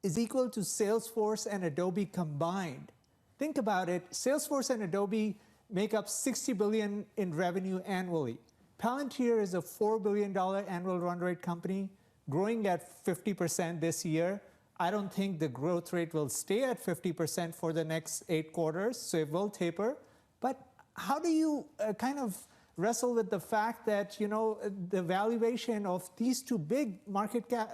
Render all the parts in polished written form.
is equal to Salesforce and Adobe combined. Think about it. Salesforce and Adobe make up $60 billion in revenue annually. Palantir is a $4 billion annual run rate company, growing at 50% this year. I don't think the growth rate will stay at 50% for the next 8 quarters, so it will taper. But how do you kind of wrestle with the fact that, you know, the valuation of these two big market cap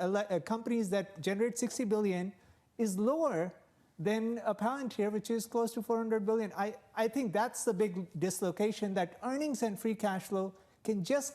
companies that generate 60 billion is lower than a Palantir, which is close to 400 billion? I think that's the big dislocation, that earnings and free cash flow can just,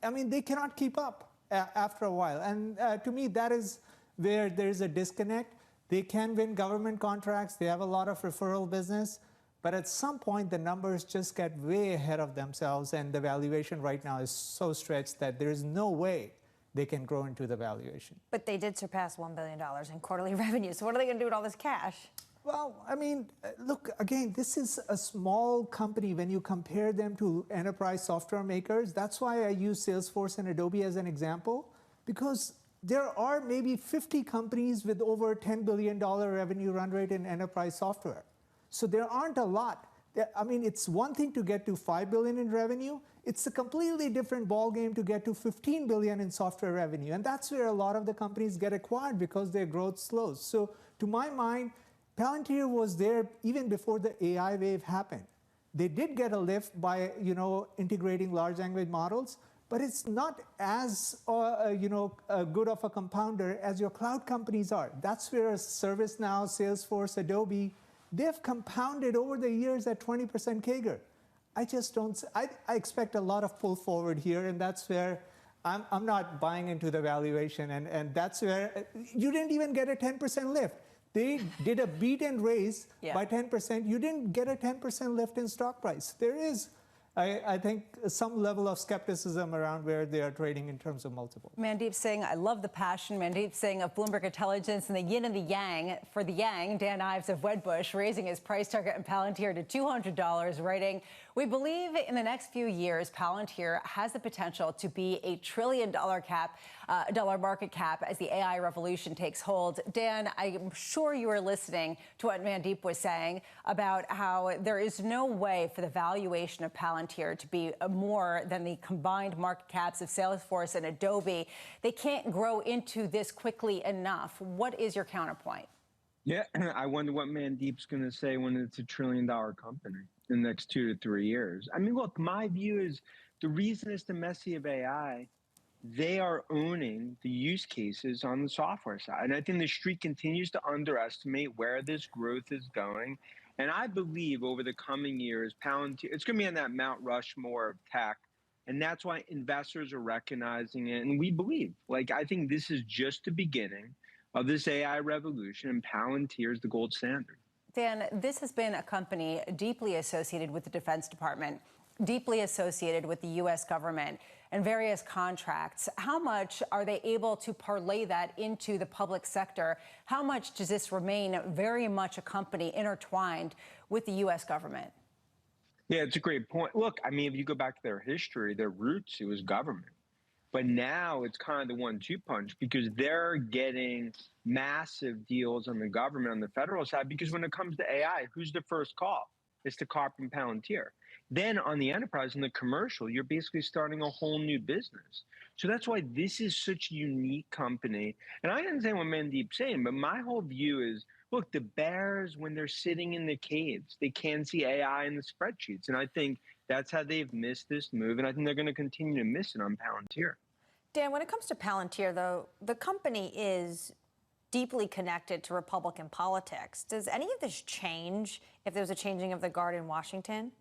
I mean, they cannot keep up after a while. And to me, that is where there's a disconnect. They can win government contracts. They have a lot of referral business. But at some point, the numbers just get way ahead of themselves, and the valuation right now is so stretched that there is no way they can grow into the valuation. But they did surpass $1 billion in quarterly revenue. So what are they going to do with all this cash? Well, I mean, look, again, this is a small company when you compare them to enterprise software makers. That's why I use Salesforce and Adobe as an example, because there are maybe 50 companies with over $10 billion revenue run rate in enterprise software. So there aren't a lot. I mean, it's one thing to get to $5 billion in revenue. It's a completely different ballgame to get to $15 billion in software revenue. And that's where a lot of the companies get acquired because their growth slows. So to my mind, Palantir was there even before the AI wave happened. They did get a lift by, you know, integrating large language models, but it's not as good of a compounder as your cloud companies are. That's where ServiceNow, Salesforce, Adobe, they've compounded over the years at 20% CAGR. I just don't, I expect a lot of pull forward here, and that's where I'm not buying into the valuation, and that's where you didn't even get a 10% lift. They did a beat and raise by 10%. You didn't get a 10% lift in stock price. There is, I think, some level of skepticism around where they are trading in terms of multiple. Mandeep Singh, I love the passion. Mandeep Singh of Bloomberg Intelligence, and the yin and the yang. For the yang, Dan Ives of Wedbush raising his price target in Palantir to $200, writing, "We believe in the next few years, Palantir has the potential to be $1 trillion dollar market cap as the AI revolution takes hold." Dan, I'm sure you were listening to what Mandeep was saying about how there is no way for the valuation of Palantir to be more than the combined market caps of Salesforce and Adobe. They can't grow into this quickly enough. What is your counterpoint? Yeah, I wonder what Mandeep's going to say when it's $1 trillion company in the next 2 to 3 years. I mean, look, my view is the reason it's the Messi of AI, they are owning the use cases on the software side. And I think the street continues to underestimate where this growth is going. And I believe over the coming years, Palantir, it's going to be on that Mount Rushmore of tech. And that's why investors are recognizing it. And we believe, like, I think this is just the beginning of this AI revolution, and Palantir is the gold standard. Dan, this has been a company deeply associated with the Defense Department, deeply associated with the U.S. government and various contracts. How much are they able to parlay that into the public sector? How much does this remain very much a company intertwined with the U.S. government? Yeah, it's a great point. Look, I mean, if you go back to their history, their roots, it was government. But now it's kind of the 1-2 punch, because they're getting massive deals on the government, on the federal side, because when it comes to AI, who's the first call? It's to Carp and Palantir. Then on the enterprise and the commercial, you're basically starting a whole new business. So that's why this is such a unique company. And I understand what Mandeep's saying, but my whole view is, look, the bears, when they're sitting in the caves, they can see AI in the spreadsheets. And I think that's how they've missed this move. And I think they're going to continue to miss it on Palantir. Dan, when it comes to Palantir, though, the company is deeply connected to Republican politics. Does any of this change if there's a changing of the guard in Washington?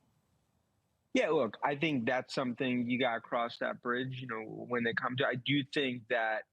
Yeah, look, I think that's something you got to cross that bridge, you know, when they come to. I do think that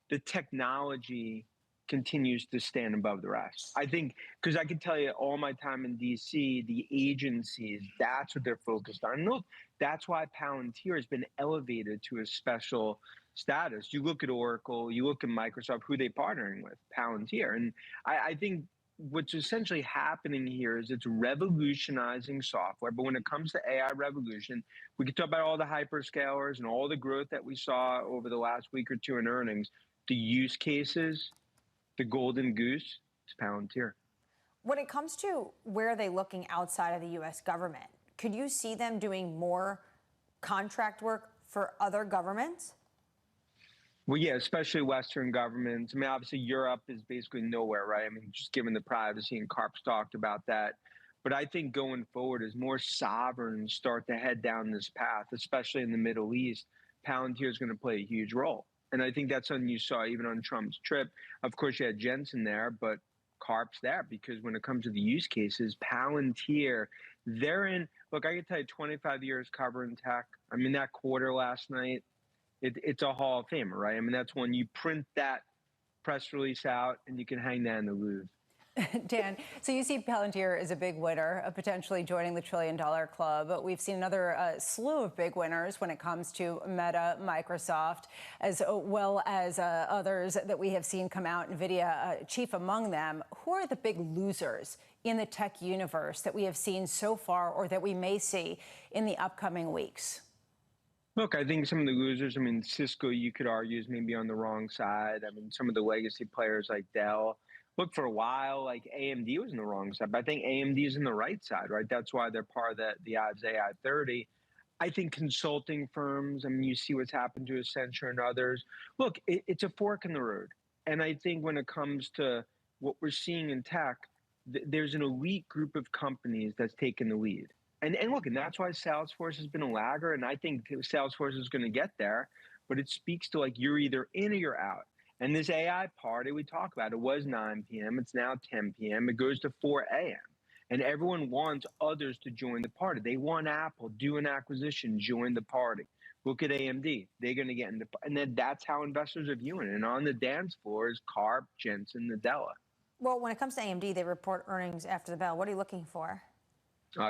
the technology continues to stand above the rest. I think, because I can tell you all my time in D.C., the agencies, that's what they're focused on. And look, that's why Palantir has been elevated to a special status. You look at Oracle, you look at Microsoft, who they partnering with, Palantir. And I think what's essentially happening here is it's revolutionizing software. But when it comes to AI revolution, we can talk about all the hyperscalers and all the growth that we saw over the last week or two in earnings. The use cases, The golden goose is Palantir. When it comes to where are they looking outside of the U.S. government, could you see them doing more contract work for other governments? Well, yeah, especially Western governments. I mean, obviously Europe is basically nowhere, right? I mean, just given the privacy, and Karp's talked about that. But I think going forward, as more sovereigns start to head down this path, especially in the Middle East, Palantir is going to play a huge role. And I think that's something you saw even on Trump's trip. Of course, you had Jensen there, but Karp's there because when it comes to the use cases, Palantir, they're in, look, I can tell you 25 years covering tech. I mean, that quarter last night, it's a Hall of Famer, right? I mean, that's when you print that press release out and you can hang that in the Louvre. Dan, so you see Palantir as a big winner, potentially joining the $1 trillion club. We've seen another slew of big winners when it comes to Meta, Microsoft, as well as others that we have seen come out, NVIDIA chief among them. Who are the big losers in the tech universe that we have seen so far or that we may see in the upcoming weeks? Look, I think some of the losers, I mean, Cisco, you could argue, is maybe on the wrong side. I mean, some of the legacy players like Dell. Look, for a while, like AMD was on the wrong side, but I think AMD is on the right side, right? That's why they're part of the odds AI 30. I think consulting firms, I mean, you see what's happened to Accenture and others. Look, it's a fork in the road. And I think when it comes to what we're seeing in tech, there's an elite group of companies that's taken the lead. And look, and that's why Salesforce has been a lagger, and I think Salesforce is going to get there, but it speaks to like you're either in or you're out. And this AI party we talk about, it was 9 p.m., it's now 10 p.m., it goes to 4 a.m. And everyone wants others to join the party. They want Apple, do an acquisition, join the party. Look at AMD, they're going to get into, and then that's how investors are viewing it. And on the dance floor is Karp, Jensen, Nadella. Well, when it comes to AMD, they report earnings after the bell. What are you looking for?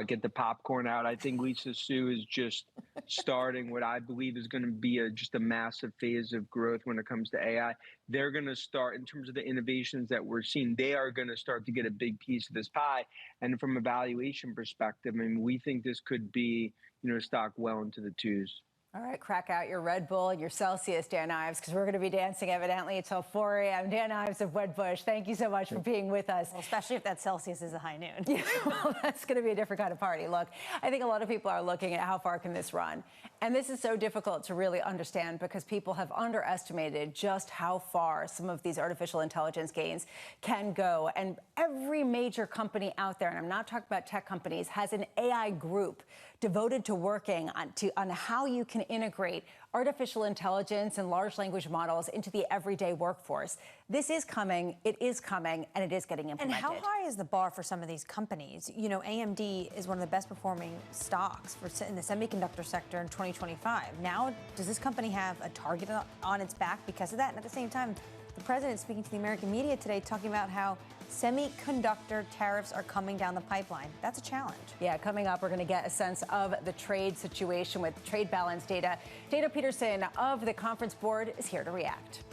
Get the popcorn out. I think Lisa Su is just starting what I believe is going to be just a massive phase of growth when it comes to AI. They're going to start, in terms of the innovations that we're seeing, they are going to start to get a big piece of this pie. And from a valuation perspective, I mean, we think this could be, stock well into the twos. All right, crack out your Red Bull and your Celsius, Dan Ives, because we're going to be dancing evidently until 4 a.m. Dan Ives of Wedbush, thank you so much for being with us. Well, especially if that Celsius is a high noon. Yeah, well, that's going to be a different kind of party. Look, I think a lot of people are looking at how far can this run. And this is so difficult to really understand because people have underestimated just how far some of these artificial intelligence gains can go. And every major company out there, and I'm not talking about tech companies, has an AI group devoted to working on how you can integrate artificial intelligence and large language models into the everyday workforce. This is coming, it is coming, and it is getting implemented. And how high is the bar for some of these companies? AMD is one of the best performing stocks in the semiconductor sector in 2025. Now, does this company have a target on its back because of that? And at the same time, the president speaking to the American media today talking about how semiconductor tariffs are coming down the pipeline. That's a challenge. Yeah, coming up, we're going to get a sense of the trade situation with trade balance data. Dana Peterson of the Conference Board is here to react.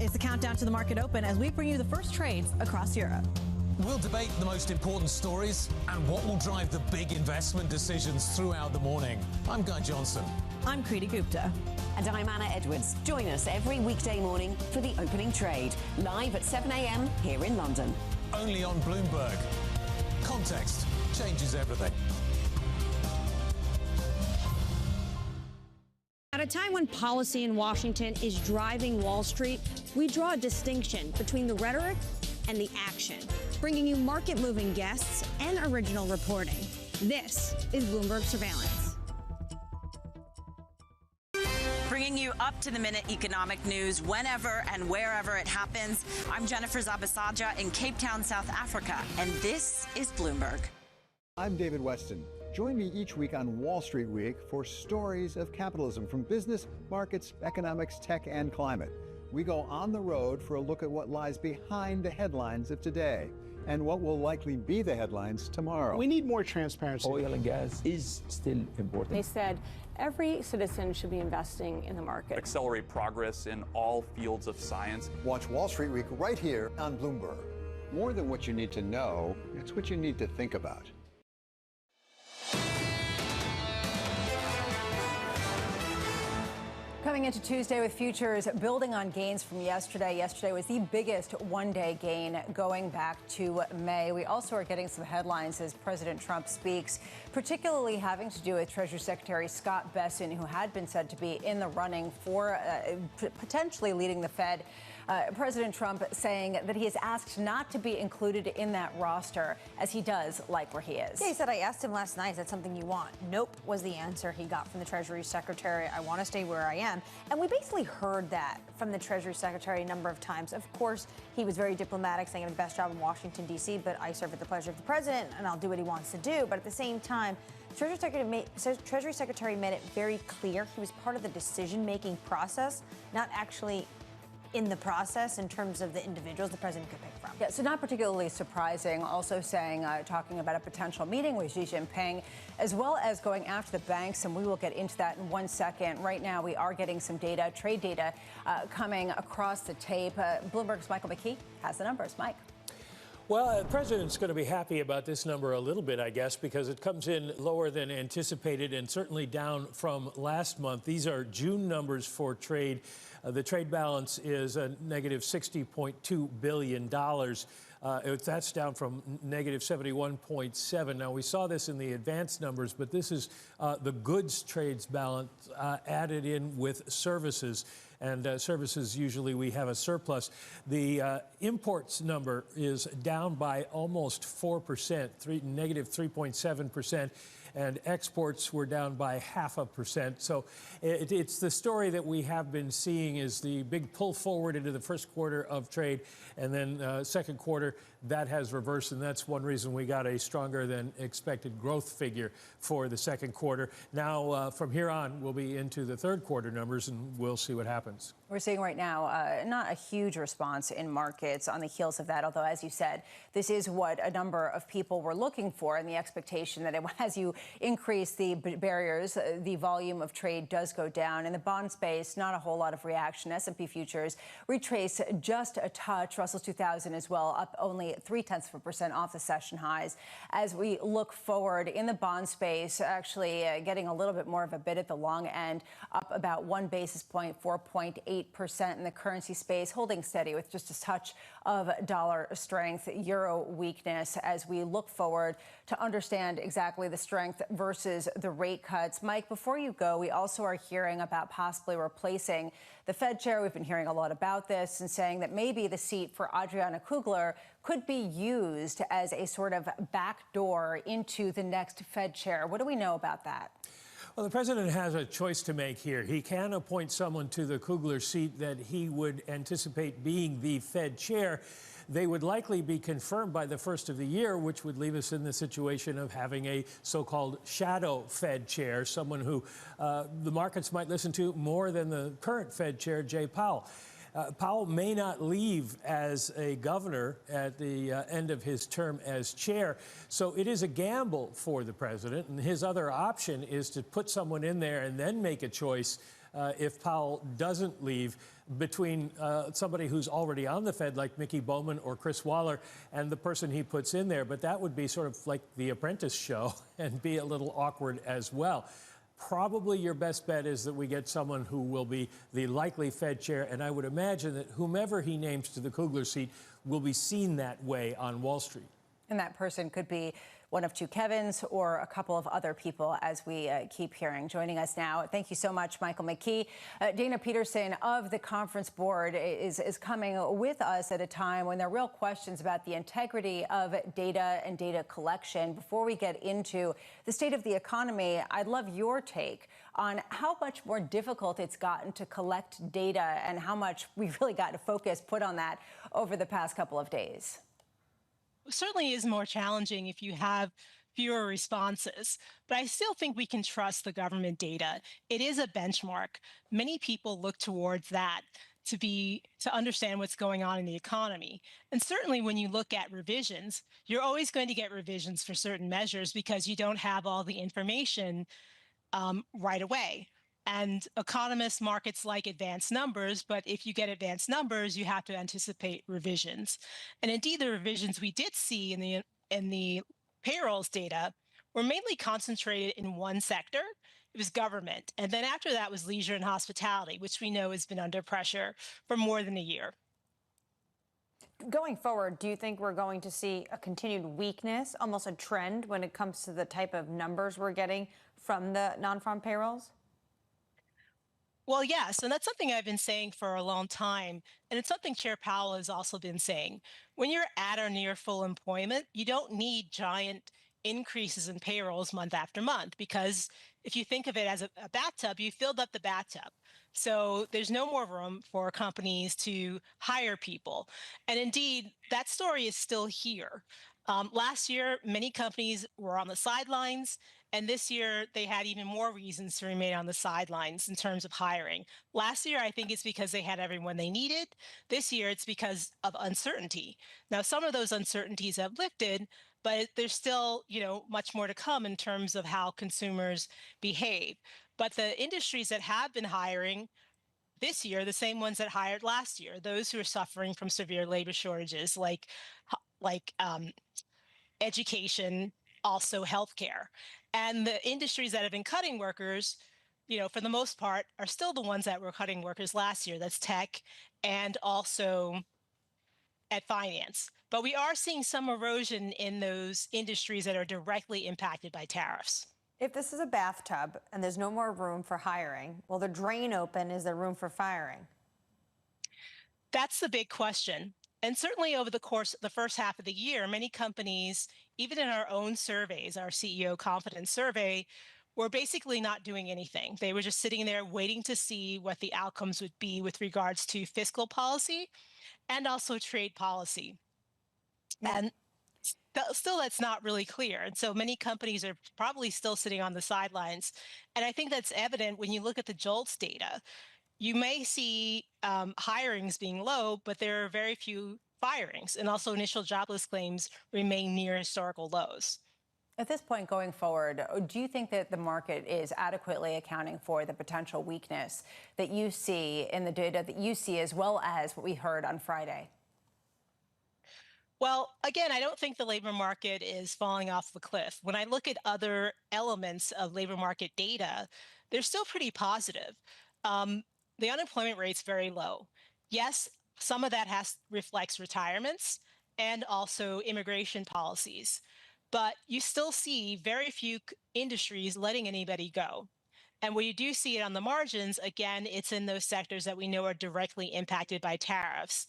It's the countdown to the market open as we bring you the first trades across Europe. We'll debate the most important stories and what will drive the big investment decisions throughout the morning. I'm Guy Johnson. I'm Kriti Gupta. And I'm Anna Edwards. Join us every weekday morning for the opening trade, live at 7 a.m. here in London. Only on Bloomberg. Context changes everything. At a time when policy in Washington is driving Wall Street, we draw a distinction between the rhetoric and the action, bringing you market-moving guests and original reporting. This is Bloomberg Surveillance. Bringing you up-to-the-minute economic news whenever and wherever it happens. I'm Jennifer Zabasaja in Cape Town, South Africa, and this is Bloomberg. I'm David Weston. Join me each week on Wall Street Week for stories of capitalism from business, markets, economics, tech, and climate. We go on the road for a look at what lies behind the headlines of today and what will likely be the headlines tomorrow. We need more transparency. Oil and gas is still important. They said every citizen should be investing in the market. Accelerate progress in all fields of science. Watch Wall Street Week right here on Bloomberg. More than what you need to know, it's what you need to think about. Coming into Tuesday with futures building on gains from yesterday. Yesterday was the biggest one-day gain going back to May. We also are getting some headlines as President Trump speaks, particularly having to do with Treasury Secretary Scott Bessent, who had been said to be in the running for potentially leading the Fed. President Trump saying that he is asked not to be included in that roster, as he does like where he is. Yeah, he said, I asked him last night, is that something you want? Nope was the answer he got from the Treasury Secretary. I want to stay where I am. And we basically heard that from the Treasury Secretary a number of times. Of course, he was very diplomatic, saying I have the best job in Washington, D.C., but I serve at the pleasure of the president, and I'll do what he wants to do. But at the same time, Treasury Secretary made it very clear he was part of the decision-making process, not actually in the process in terms of the individuals the president could pick from. Yeah, so not particularly surprising. Also saying, talking about a potential meeting with Xi Jinping, as well as going after the banks, and we will get into that in 1 second. Right now, we are getting some data, trade data, coming across the tape. Bloomberg's Michael McKee has the numbers. Mike. Well, the president's going to be happy about this number a little bit, I guess, because it comes in lower than anticipated and certainly down from last month. These are June numbers for trade. The trade balance is a negative $60.2 billion. That's down from negative 71.7. Now, we saw this in the advanced numbers, but this is the goods trades balance added in with services. And services, usually we have a surplus. The imports number is down by almost 4%, negative 3.7%. And exports were down by 0.5%. So it's the story that we have been seeing is the big pull forward into the first quarter of trade, and then second quarter, that has reversed, and that's one reason we got a stronger than expected growth figure for the second quarter. Now, from here on, we'll be into the third quarter numbers, and we'll see what happens. We're seeing right now not a huge response in markets on the heels of that, although, as you said, this is what a number of people were looking for, and the expectation that as you increase the barriers, the volume of trade does go down. In the bond space, not a whole lot of reaction. S&P futures retrace just a touch. Russell's 2000 as well, up only 0.3% off the session highs. As we look forward in the bond space, actually getting a little bit more of a bid at the long end, up about 1 basis point, 4.8% in the currency space, holding steady with just a touch of dollar strength, euro weakness as we look forward to understand exactly the strength versus the rate cuts. Mike, before you go, we also are hearing about possibly replacing the Fed chair. We've been hearing a lot about this and saying that maybe the seat for Adriana Kugler could be used as a sort of backdoor into the next Fed chair. What do we know about that? Well, the president has a choice to make here. He can appoint someone to the Kugler seat that he would anticipate being the Fed chair. They would likely be confirmed by the first of the year, which would leave us in the situation of having a so-called shadow Fed chair, someone who the markets might listen to more than the current Fed chair, Jay Powell. Powell may not leave as a governor at the end of his term as chair. So it is a gamble for the president. And his other option is to put someone in there and then make a choice if Powell doesn't leave, between somebody who's already on the Fed, like Mickey Bowman or Chris Waller, and the person he puts in there. But that would be sort of like the Apprentice show and be a little awkward as well. Probably your best bet is that we get someone who will be the likely Fed chair, and I would imagine that whomever he names to the Kugler seat will be seen that way on Wall Street. And that person could be one of two Kevins or a couple of other people, as we keep hearing. Joining us now, thank you so much, Michael McKee. Dana Peterson of the Conference Board is coming with us at a time when there are real questions about the integrity of data and data collection. Before we get into the state of the economy, I'd love your take on how much more difficult it's gotten to collect data and how much we've really got to focus put on that over the past couple of days. Certainly is more challenging if you have fewer responses, but I still think we can trust the government data. It is a benchmark. Many people look towards that to understand what's going on in the economy. And certainly when you look at revisions, you're always going to get revisions for certain measures because you don't have all the information right away. And economists, markets like advanced numbers, but if you get advanced numbers, you have to anticipate revisions. And indeed, the revisions we did see in the payrolls data were mainly concentrated in one sector. It was government. And then after that was leisure and hospitality, which we know has been under pressure for more than a year. Going forward, do you think we're going to see a continued weakness, almost a trend when it comes to the type of numbers we're getting from the non-farm payrolls? Well, yes, and that's something I've been saying for a long time, and it's something Chair Powell has also been saying. When you're at or near full employment, you don't need giant increases in payrolls month after month, because if you think of it as a bathtub, you filled up the bathtub. So there's no more room for companies to hire people. And indeed, that story is still here. Last year, many companies were on the sidelines, and this year they had even more reasons to remain on the sidelines in terms of hiring. Last year, I think it's because they had everyone they needed. This year, it's because of uncertainty. Now, some of those uncertainties have lifted, but there's still, much more to come in terms of how consumers behave. But the industries that have been hiring this year, the same ones that hired last year, those who are suffering from severe labor shortages, like education, also healthcare. And the industries that have been cutting workers, for the most part, are still the ones that were cutting workers last year. That's tech and also at finance. But we are seeing some erosion in those industries that are directly impacted by tariffs. If this is a bathtub and there's no more room for hiring, will the drain open? Is there room for firing? That's the big question. And certainly over the course of the first half of the year, many companies, even in our own surveys, our CEO confidence survey, were basically not doing anything. They were just sitting there waiting to see what the outcomes would be with regards to fiscal policy and also trade policy. And still, that's not really clear. And so many companies are probably still sitting on the sidelines. And I think that's evident when you look at the JOLTS data. You may see hirings being low, but there are very few firings. And also initial jobless claims remain near historical lows. At this point going forward, do you think that the market is adequately accounting for the potential weakness that you see in the data that you see, as well as what we heard on Friday? Well, again, I don't think the labor market is falling off the cliff. When I look at other elements of labor market data, they're still pretty positive. The unemployment rate's very low. Yes, some of that reflects retirements and also immigration policies. But you still see very few industries letting anybody go. And where you do see it on the margins, again, it's in those sectors that we know are directly impacted by tariffs.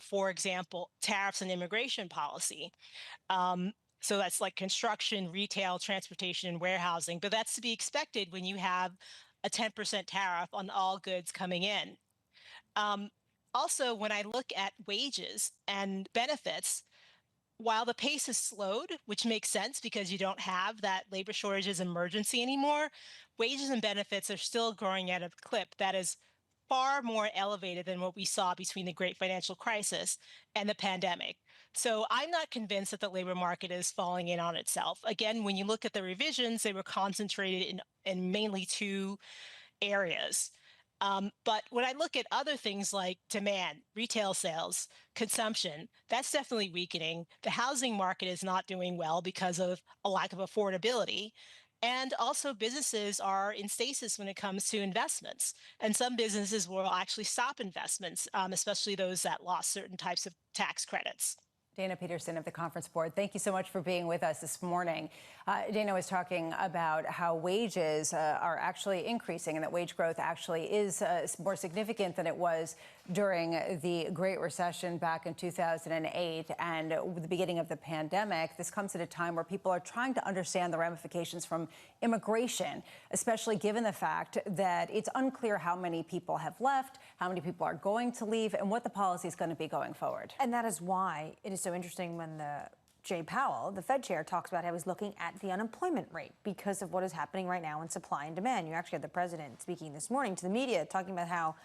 For example, tariffs and immigration policy. So that's like construction, retail, transportation, and warehousing. But that's to be expected when you have a 10% tariff on all goods coming in. Also, when I look at wages and benefits, while the pace has slowed, which makes sense because you don't have that labor shortages emergency anymore, wages and benefits are still growing at a clip that is far more elevated than what we saw between the great financial crisis and the pandemic. So I'm not convinced that the labor market is falling in on itself. Again, when you look at the revisions, they were concentrated in mainly two areas. But when I look at other things like demand, retail sales, consumption, that's definitely weakening. The housing market is not doing well because of a lack of affordability. And also, businesses are in stasis when it comes to investments. And some businesses will actually stop investments, especially those that lost certain types of tax credits. Dana Peterson of the Conference Board, thank you so much for being with us this morning. Dana was talking about how wages are actually increasing and that wage growth actually is more significant than it was during the Great Recession back in 2008 and the beginning of the pandemic. This comes at a time where people are trying to understand the ramifications from immigration, especially given the fact that it's unclear how many people have left, how many people are going to leave, and what the policy is going to be going forward. And that is why it is so interesting when Jay Powell, the Fed chair, talks about how he's looking at the unemployment rate because of what is happening right now in supply and demand. You actually had the president speaking this morning to the media talking about how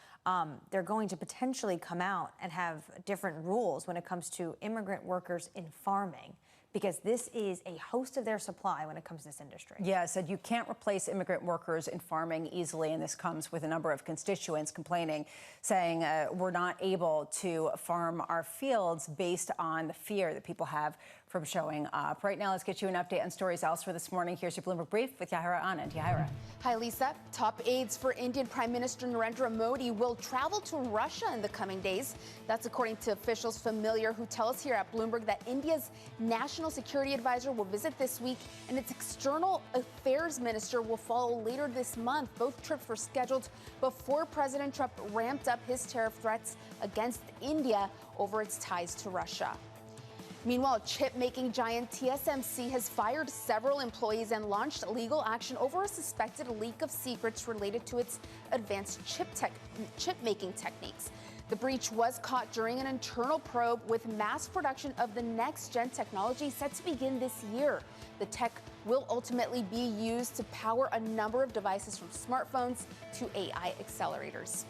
they're going to potentially come out and have different rules when it comes to immigrant workers in farming, because this is a host of their supply when it comes to this industry. Yeah, said you can't replace immigrant workers in farming easily, and this comes with a number of constituents complaining, saying we're not able to farm our fields based on the fear that people have from showing up. Right now, let's get you an update on stories elsewhere this morning. Here's your Bloomberg Brief with Yahira Anand. Yahira. Hi, Lisa. Top aides for Indian Prime Minister Narendra Modi will travel to Russia in the coming days. That's according to officials familiar who tell us here at Bloomberg that India's national security advisor will visit this week and its external affairs minister will follow later this month. Both trips were scheduled before President Trump ramped up his tariff threats against India over its ties to Russia. Meanwhile, chip-making giant TSMC has fired several employees and launched legal action over a suspected leak of secrets related to its advanced chip-making techniques. The breach was caught during an internal probe with mass production of the next-gen technology set to begin this year. The tech will ultimately be used to power a number of devices from smartphones to AI accelerators.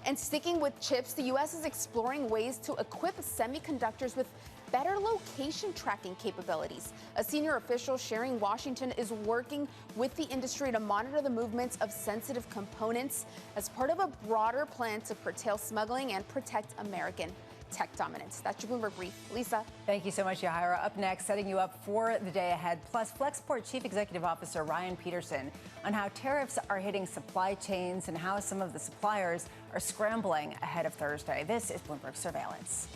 And sticking with chips, the U.S. is exploring ways to equip semiconductors with better location tracking capabilities. A senior official sharing Washington is working with the industry to monitor the movements of sensitive components as part of a broader plan to curtail smuggling and protect American tech dominance. That's your Bloomberg Brief. Lisa. Thank you so much, Yahira. Up next, setting you up for the day ahead, plus Flexport Chief Executive Officer Ryan Peterson on how tariffs are hitting supply chains and how some of the suppliers are scrambling ahead of Thursday. This is Bloomberg Surveillance.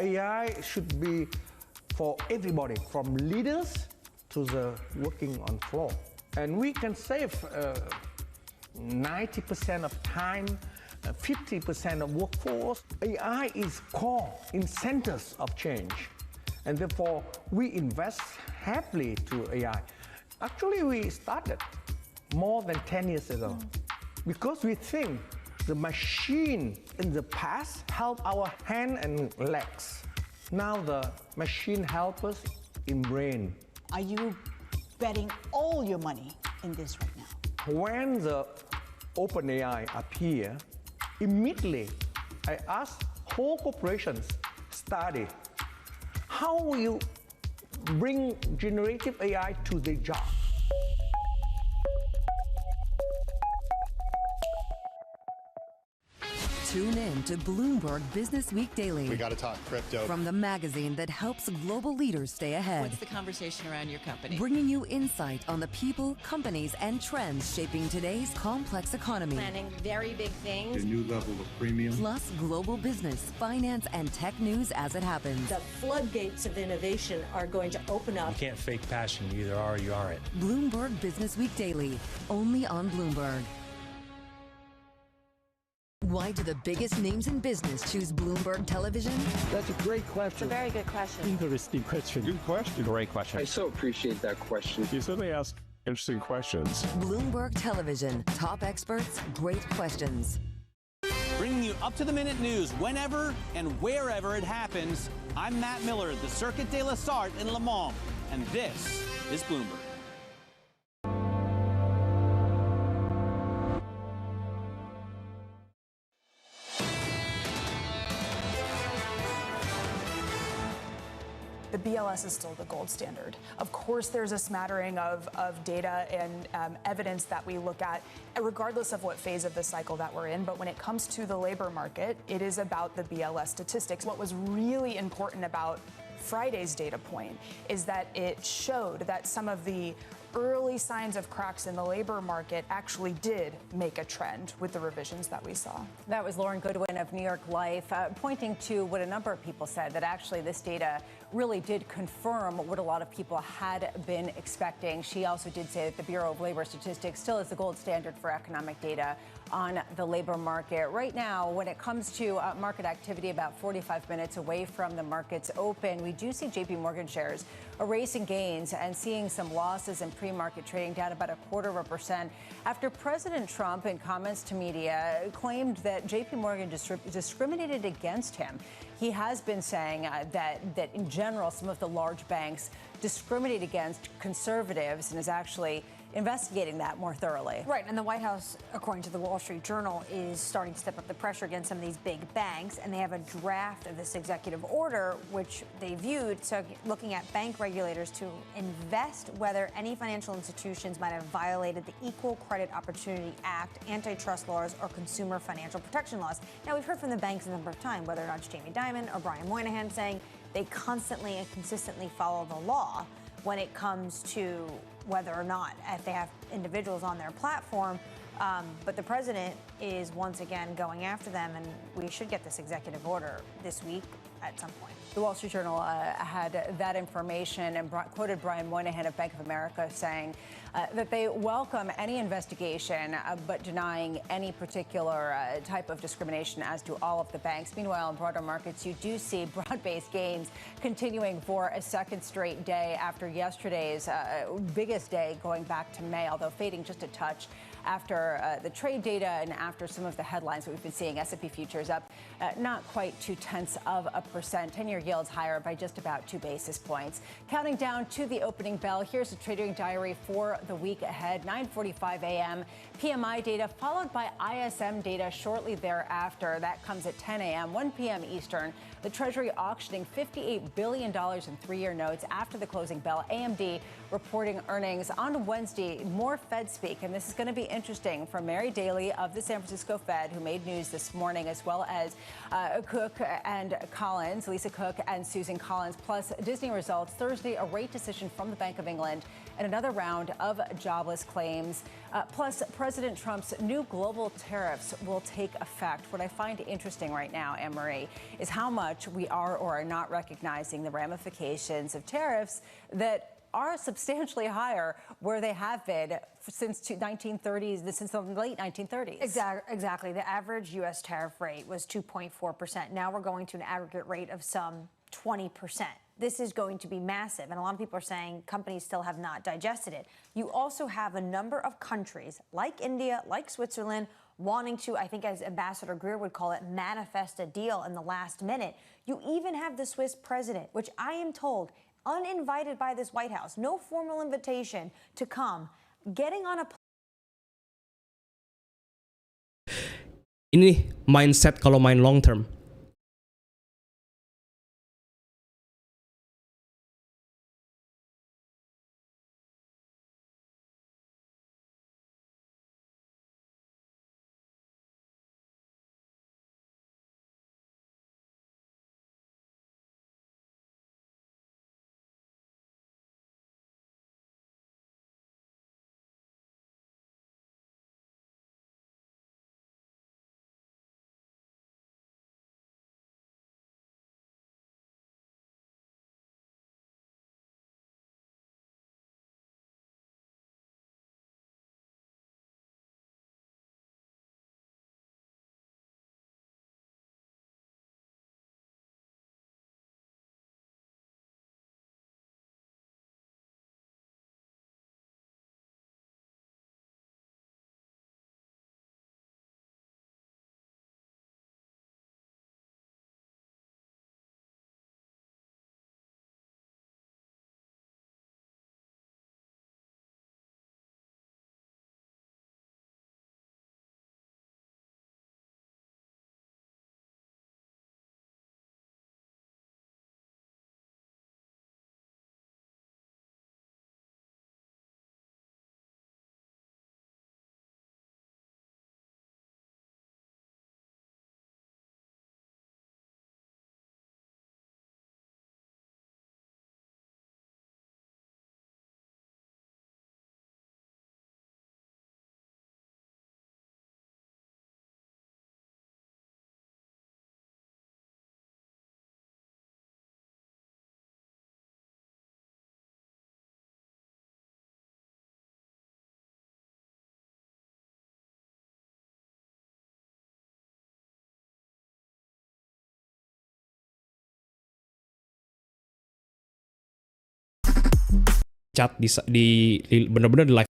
AI should be for everybody, from leaders to the working on floor. And we can save 90% of time, 50% of workforce. AI is core in centers of change. And therefore, we invest heavily to AI. Actually, we started more than 10 years ago because we think the machine in the past helped our hand and legs. Now the machine helps us in brain. Are you betting all your money in this right now? When the OpenAI appear, immediately I ask whole corporations study how will you bring generative AI to their job. Tune in to Bloomberg Business Week Daily. We got to talk crypto. From the magazine that helps global leaders stay ahead. What's the conversation around your company? Bringing you insight on the people, companies, and trends shaping today's complex economy. Planning very big things. A new level of premium. Plus global business, finance, and tech news as it happens. The floodgates of innovation are going to open up. You can't fake passion. You either are or you aren't. Bloomberg Business Week Daily, only on Bloomberg. Why do the biggest names in business choose Bloomberg Television? That's a great question. It's a very good question. Interesting question. Good question. Great question. I so appreciate that question. You certainly ask interesting questions. Bloomberg Television. Top experts, great questions. Bringing you up-to-the-minute news whenever and wherever it happens. I'm Matt Miller, the Circuit de la Sarthe in Le Mans, and this is Bloomberg. The BLS is still the gold standard. Of course, there's a smattering of data and evidence that we look at, regardless of what phase of the cycle that we're in. But when it comes to the labor market, it is about the BLS statistics. What was really important about Friday's data point is that it showed that some of the early signs of cracks in the labor market actually did make a trend with the revisions that we saw. That was Lauren Goodwin of New York Life, pointing to what a number of people said, that actually this data really did confirm what a lot of people had been expecting. She also did say that the Bureau of Labor Statistics still is the gold standard for economic data on the labor market. Right now, when it comes to market activity, about 45 minutes away from the markets open, we do see JP Morgan shares erasing gains and seeing some losses in pre-market trading, down about 1/4% after President Trump, in comments to media, claimed that JP Morgan discriminated against him. He has been saying that in general, some of the large banks discriminate against conservatives and is actually investigating that more thoroughly. Right, and the White House, according to the Wall Street Journal, is starting to step up the pressure against some of these big banks, and they have a draft of this executive order, which they viewed, so looking at bank regulators to invest whether any financial institutions might have violated the Equal Credit Opportunity Act, antitrust laws, or consumer financial protection laws. Now, we've heard from the banks a number of times, whether or not it's Jamie Dimon or Brian Moynihan, saying they constantly and consistently follow the law when it comes to whether or not if they have individuals on their platform. But the president is once again going after them, and we should get this executive order this week at some point. The Wall Street Journal had that information and quoted Brian Moynihan of Bank of America saying that they welcome any investigation, but denying any particular type of discrimination, as do all of the banks. Meanwhile, in broader markets, you do see broad-based gains continuing for a second straight day after yesterday's biggest day going back to May, although fading just a touch after the trade data and after some of the headlines that we've been seeing. S&P futures up not quite 0.2%. 10-year yields higher by just about 2 basis points. Counting down to the opening bell, here's a trading diary for the week ahead. 9:45 a.m. PMI data followed by ISM data shortly thereafter. That comes at 10 a.m. 1 p.m. Eastern. The Treasury auctioning $58 billion in 3-year notes after the closing bell. AMD reporting earnings on Wednesday. More Fed speak, and this is going to be interesting from Mary Daly of the San Francisco Fed, who made news this morning, as well as Cook and Collins, Lisa Cook and Susan Collins, plus Disney results Thursday, a rate decision from the Bank of England, and another round of jobless claims. Plus, President Trump's new global tariffs will take effect. What I find interesting right now, Anne-Marie, is how much we are or are not recognizing the ramifications of tariffs that are substantially higher where they have been since the late 1930s. Exactly. The average U.S. tariff rate was 2.4%. Now we're going to an aggregate rate of some 20%. This is going to be massive, and a lot of people are saying companies still have not digested it. You also have a number of countries like India, like Switzerland, wanting to, I think as Ambassador Greer would call it, manifest a deal in the last minute. You even have the Swiss president, which I am told, uninvited by this White House, no formal invitation to come, getting on a Ini mindset kalau main long term. Chat di bener-bener di live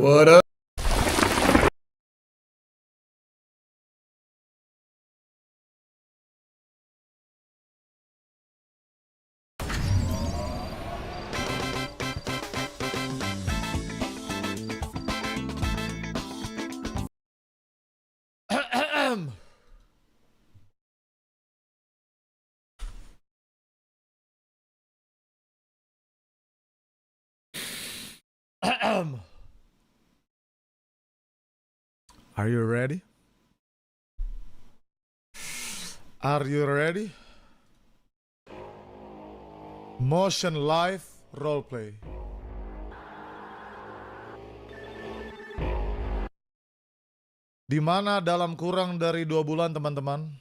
What up? Are you ready? Are you ready? Motion live roleplay. Di mana dalam kurang dari 2 bulan, teman-teman,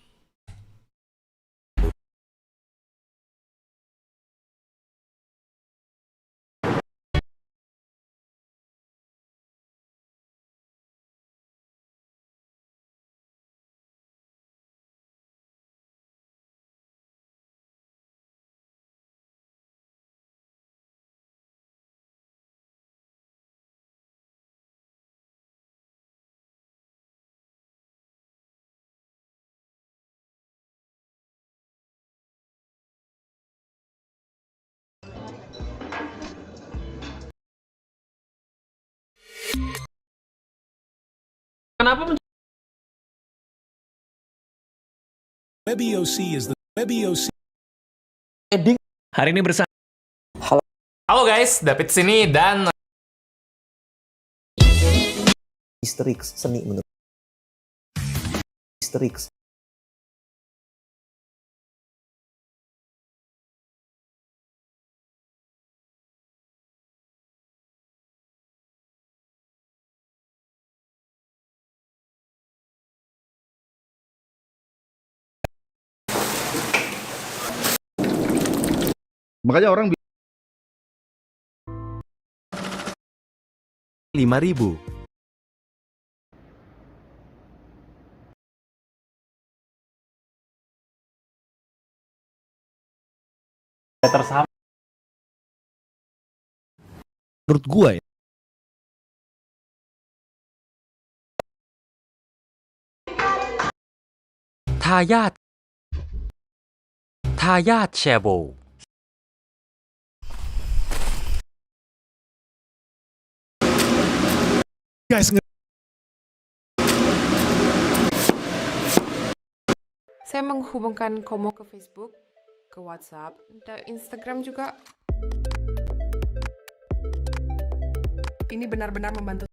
Kenapa WebEOC is the WebEOC trading hari ini bersama. Halo guys, David sini dan Histrix seni menurut Histrix. Makanya orang 5.000. tersama Menurut gua ya. Tayat Chebo. Guys, saya menghubungkan Komo ke Facebook, ke WhatsApp, dan Instagram juga. Ini benar-benar membantu.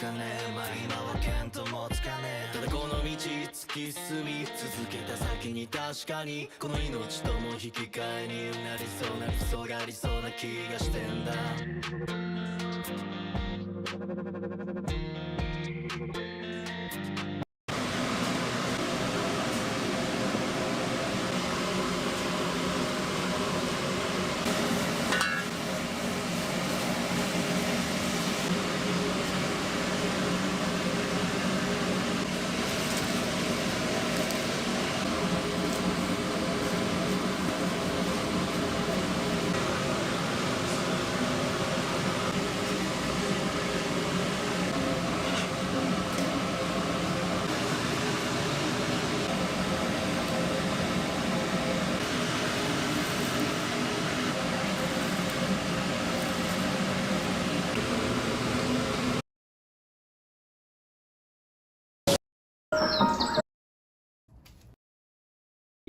かねえまあ今は見当もつかねえただこの道突き進み続けた先に確かにこの命とも引き換えになりそうな理想がありそうな気がしてんだ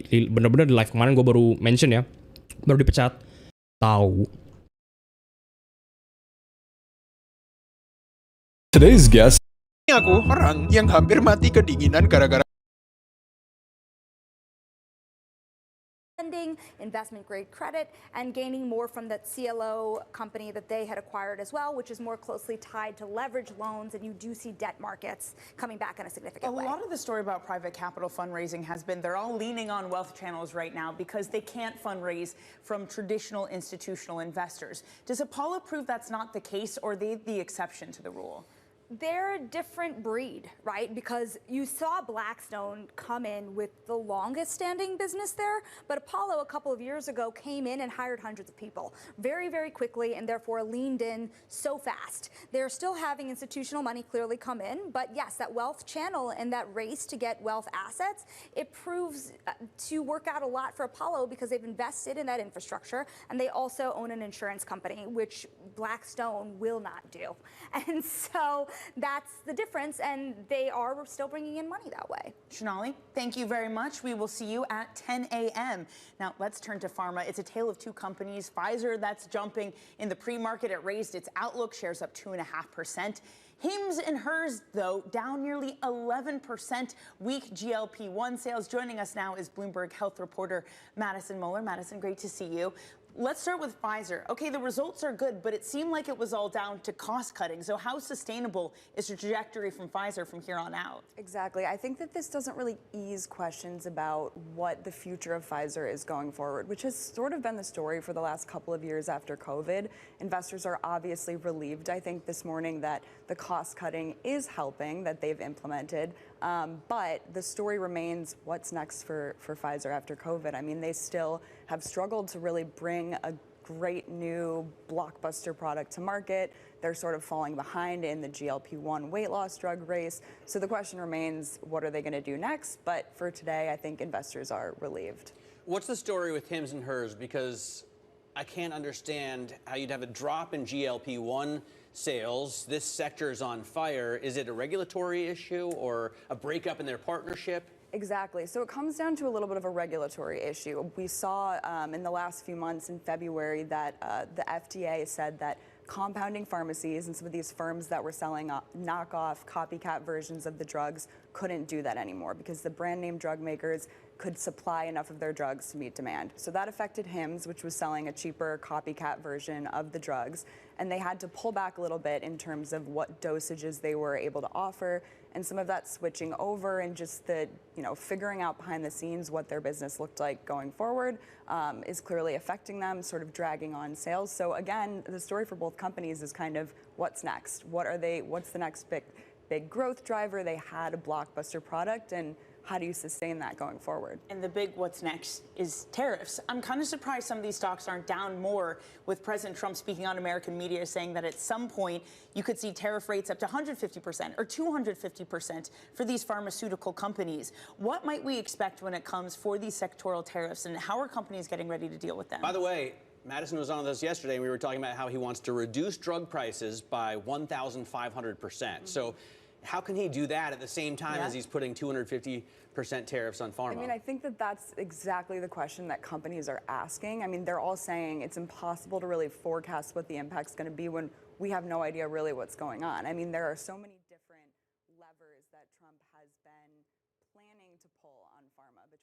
bener-bener di live kemarin gue baru mention ya, baru dipecat. Tahu. Today's guest. Aku orang yang hampir mati kedinginan gara-gara investment grade credit and gaining more from that CLO company that they had acquired as well, which is more closely tied to leverage loans, and you do see debt markets coming back in a significant way. A lot of the story about private capital fundraising has been they're all leaning on wealth channels right now because they can't fundraise from traditional institutional investors. Does Apollo prove that's not the case, or are they the exception to the rule? They're a different breed, right? Because you saw Blackstone come in with the longest standing business there, but Apollo a couple of years ago came in and hired hundreds of people very, very quickly, and therefore leaned in so fast. They're still having institutional money clearly come in, but yes, that wealth channel and that race to get wealth assets, it proves to work out a lot for Apollo because they've invested in that infrastructure, and they also own an insurance company, which Blackstone will not do. And so that's the difference, and they are still bringing in money that way. Shonali, thank you very much. We will see you at 10 a.m. Now, let's turn to pharma. It's a tale of two companies. Pfizer, that's jumping in the pre-market. It raised its outlook, shares up 2.5%. Hims and Hers, though, down nearly 11%. Weak GLP-1 sales. Joining us now is Bloomberg Health reporter Madison Moeller. Madison, great to see you. Let's start with Pfizer. Okay, the results are good, but it seemed like it was all down to cost cutting. So how sustainable is the trajectory from Pfizer from here on out? Exactly. I think that this doesn't really ease questions about what the future of Pfizer is going forward, which has sort of been the story for the last couple of years after COVID. Investors are obviously relieved, I think, this morning that the cost cutting is helping, that they've implemented. But the story remains what's next for Pfizer after COVID. I mean, they still have struggled to really bring a great new blockbuster product to market. They're sort of falling behind in the GLP-1 weight loss drug race. So the question remains, what are they going to do next? But for today, I think investors are relieved. What's the story with Hims and Hers? Because I can't understand how you'd have a drop in GLP-1 sales. This sector is on fire. Is it a regulatory issue or a breakup in their partnership? Exactly. So it comes down to a little bit of a regulatory issue. We saw in the last few months in February that the FDA said that compounding pharmacies and some of these firms that were selling knockoff, copycat versions of the drugs couldn't do that anymore because the brand name drug makers could supply enough of their drugs to meet demand. So that affected Hims, which was selling a cheaper copycat version of the drugs, and they had to pull back a little bit in terms of what dosages they were able to offer, and some of that switching over and just the, figuring out behind the scenes what their business looked like going forward is clearly affecting them, sort of dragging on sales. So again, the story for both companies is kind of what's next? What's the next big growth driver? They had a blockbuster product, and how do you sustain that going forward? And the big what's next is tariffs. I'm kind of surprised some of these stocks aren't down more, with President Trump speaking on American media saying that at some point you could see tariff rates up to 150% or 250% for these pharmaceutical companies. What might we expect when it comes for these sectoral tariffs, and how are companies getting ready to deal with them? By the way, Madison was on with us yesterday, and we were talking about how he wants to reduce drug prices by 1,500%. So how can he do that at the same time as he's putting 250% tariffs on pharma? I mean, I think that that's exactly the question that companies are asking. I mean, they're all saying it's impossible to really forecast what the impact's going to be when we have no idea really what's going on. I mean, there are so many different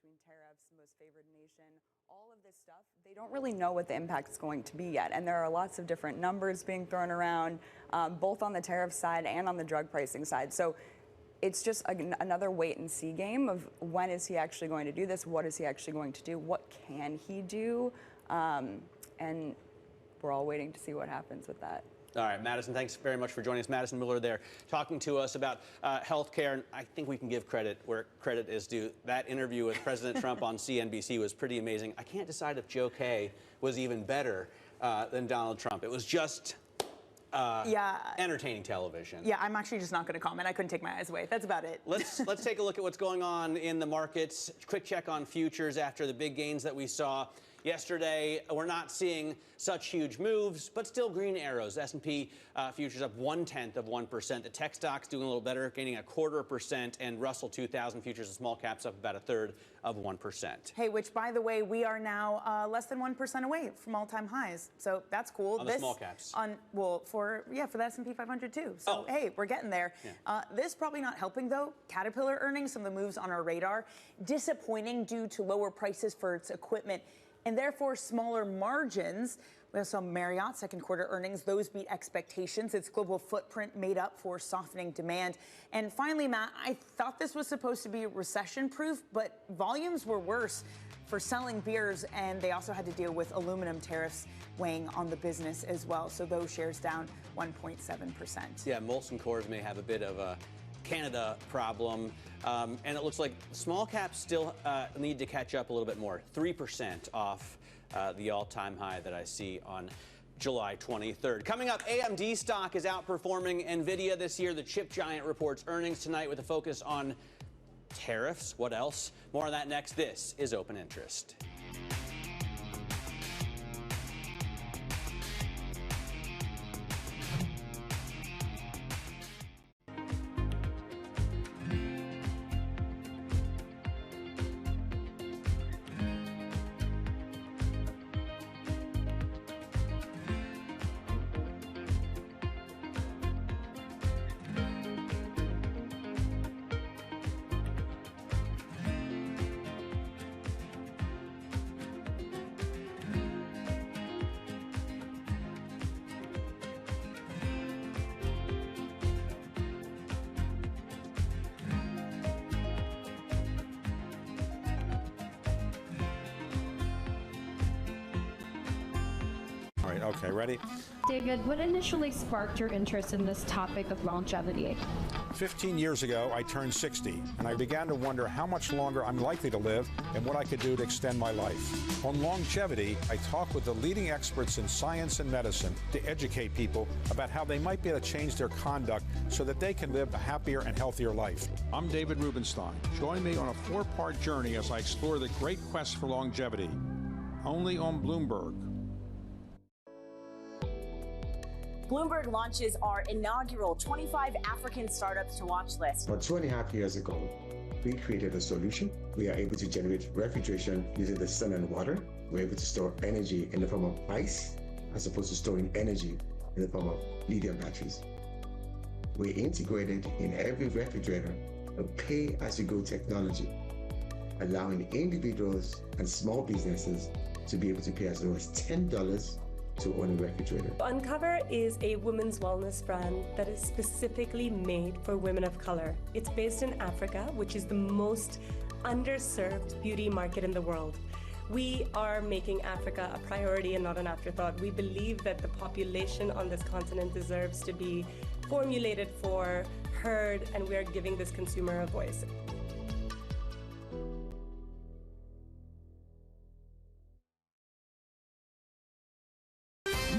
between tariffs, most favored nation, all of this stuff, they don't really know what the impact is going to be yet. And there are lots of different numbers being thrown around, both on the tariff side and on the drug pricing side. So it's just another wait and see game of when is he actually going to do this? What is he actually going to do? What can he do? And we're all waiting to see what happens with that. All right, Madison, thanks very much for joining us. Madison Miller there talking to us about healthcare. And I think we can give credit where credit is due. That interview with President Trump on CNBC was pretty amazing. I can't decide if Joe Kay was even better than Donald Trump. It was just entertaining television. Yeah, I'm actually just not going to comment. I couldn't take my eyes away. That's about it. Let's take a look at what's going on in the markets. Quick check on futures after the big gains that we saw yesterday. We're not seeing such huge moves, but still green arrows. S&P futures up 0.1%. The tech stocks doing a little better, gaining 0.25%, and Russell 2000 futures and small caps up about 1/3%. Hey, which, by the way, we are now less than 1% away from all-time highs. So that's cool. On the small caps. For the S&P 500 too. So hey, we're getting there. Yeah. This probably not helping though. Caterpillar earnings, some of the moves on our radar, disappointing due to lower prices for its equipment and therefore smaller margins. We also saw Marriott second quarter earnings. Those beat expectations. Its global footprint made up for softening demand. And finally, Matt, I thought this was supposed to be recession-proof, but volumes were worse for selling beers, and they also had to deal with aluminum tariffs weighing on the business as well. So those shares down 1.7%. Yeah, Molson Coors may have a bit of a Canada problem, and it looks like small caps still need to catch up a little bit more. 3% off the all-time high that I see on July 23rd. Coming up, AMD stock is outperforming NVIDIA this year. The chip giant reports earnings tonight with a focus on tariffs. What else? More on that next. This is Open Interest. All right, okay, ready? David, what initially sparked your interest in this topic of longevity? 15 years ago, I turned 60, and I began to wonder how much longer I'm likely to live and what I could do to extend my life. On longevity, I talk with the leading experts in science and medicine to educate people about how they might be able to change their conduct so that they can live a happier and healthier life. I'm David Rubenstein. Join me on a 4-part journey as I explore the great quest for longevity. Only on Bloomberg. Bloomberg launches our inaugural 25 African startups to watch list. About 2.5 years ago, we created a solution. We are able to generate refrigeration using the sun and water. We're able to store energy in the form of ice, as opposed to storing energy in the form of lithium batteries. We integrated in every refrigerator a pay-as-you-go technology, allowing individuals and small businesses to be able to pay as low as $10 to own a refrigerator. Uncover is a women's wellness brand that is specifically made for women of color. It's based in Africa, which is the most underserved beauty market in the world. We are making Africa a priority and not an afterthought. We believe that the population on this continent deserves to be formulated for, heard, and we are giving this consumer a voice.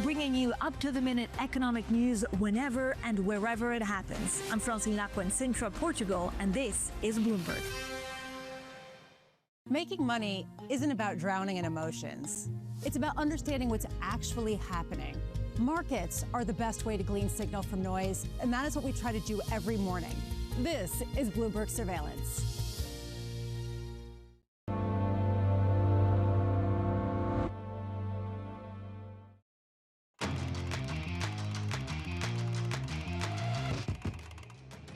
Bringing you up-to-the-minute economic news whenever and wherever it happens. I'm Francine Lacqua in Sintra, Portugal, and this is Bloomberg. Making money isn't about drowning in emotions. It's about understanding what's actually happening. Markets are the best way to glean signal from noise, and that is what we try to do every morning. This is Bloomberg Surveillance.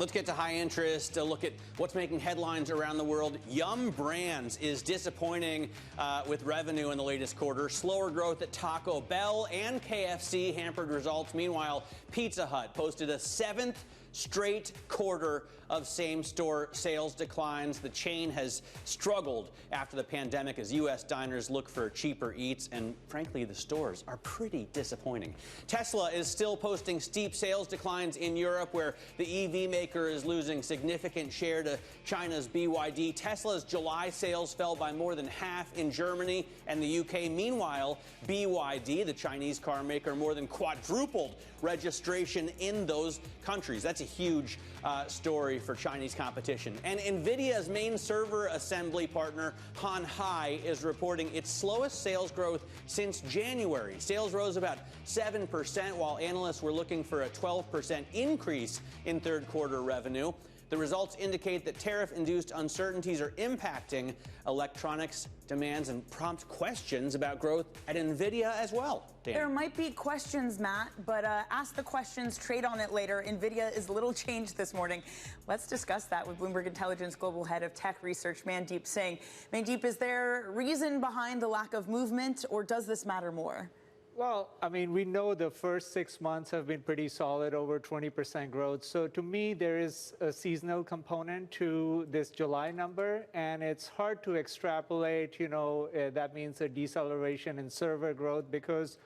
Let's get to high interest, a look at what's making headlines around the world. Yum Brands is disappointing with revenue in the latest quarter. Slower growth at Taco Bell and KFC hampered results. Meanwhile, Pizza Hut posted a 7th straight quarter of same-store sales declines. The chain has struggled after the pandemic as U.S. diners look for cheaper eats, and frankly, the stores are pretty disappointing. Tesla is still posting steep sales declines in Europe, where the EV maker is losing significant share to China's BYD. Tesla's July sales fell by more than half in Germany and the UK. Meanwhile, BYD, the Chinese car maker, more than quadrupled registration in those countries. That's a huge story for Chinese competition. And NVIDIA's main server assembly partner, Han Hai, is reporting its slowest sales growth since January. Sales rose about 7%, while analysts were looking for a 12% increase in third quarter revenue. The results indicate that tariff-induced uncertainties are impacting electronics demands and prompt questions about growth at NVIDIA as well. Dan. There might be questions, Matt, but ask the questions, trade on it later. NVIDIA is little changed this morning. Let's discuss that with Bloomberg Intelligence Global Head of Tech Research, Mandeep Singh. Mandeep, is there reason behind the lack of movement, or does this matter more? Well, I mean, we know the first 6 months have been pretty solid, over 20% growth. So to me, there is a seasonal component to this July number, and it's hard to extrapolate, that means a deceleration in server growth, because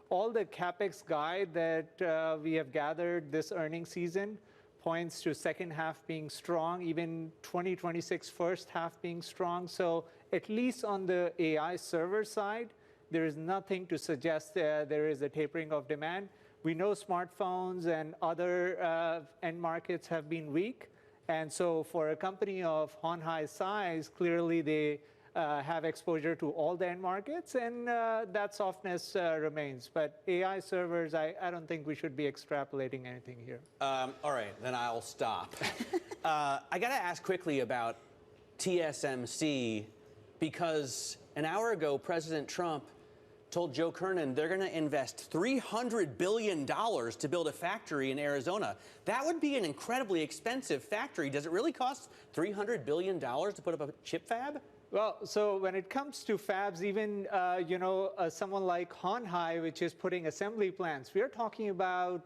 all the CapEx guide that we have gathered this earnings season points to second half being strong, even 2026 first half being strong. So at least on the AI server side, there is nothing to suggest there is a tapering of demand. We know smartphones and other end markets have been weak. And so for a company of Han Hai's size, clearly they have exposure to all the end markets, and that softness remains. But AI servers, I don't think we should be extrapolating anything here. All right, then I'll stop. I got to ask quickly about TSMC, because an hour ago, President Trump told Joe Kernan they're going to invest $300 billion to build a factory in Arizona. That would be an incredibly expensive factory. Does it really cost $300 billion to put up a chip fab? Well, so when it comes to fabs, even, someone like Han Hai, which is putting assembly plants, we're talking about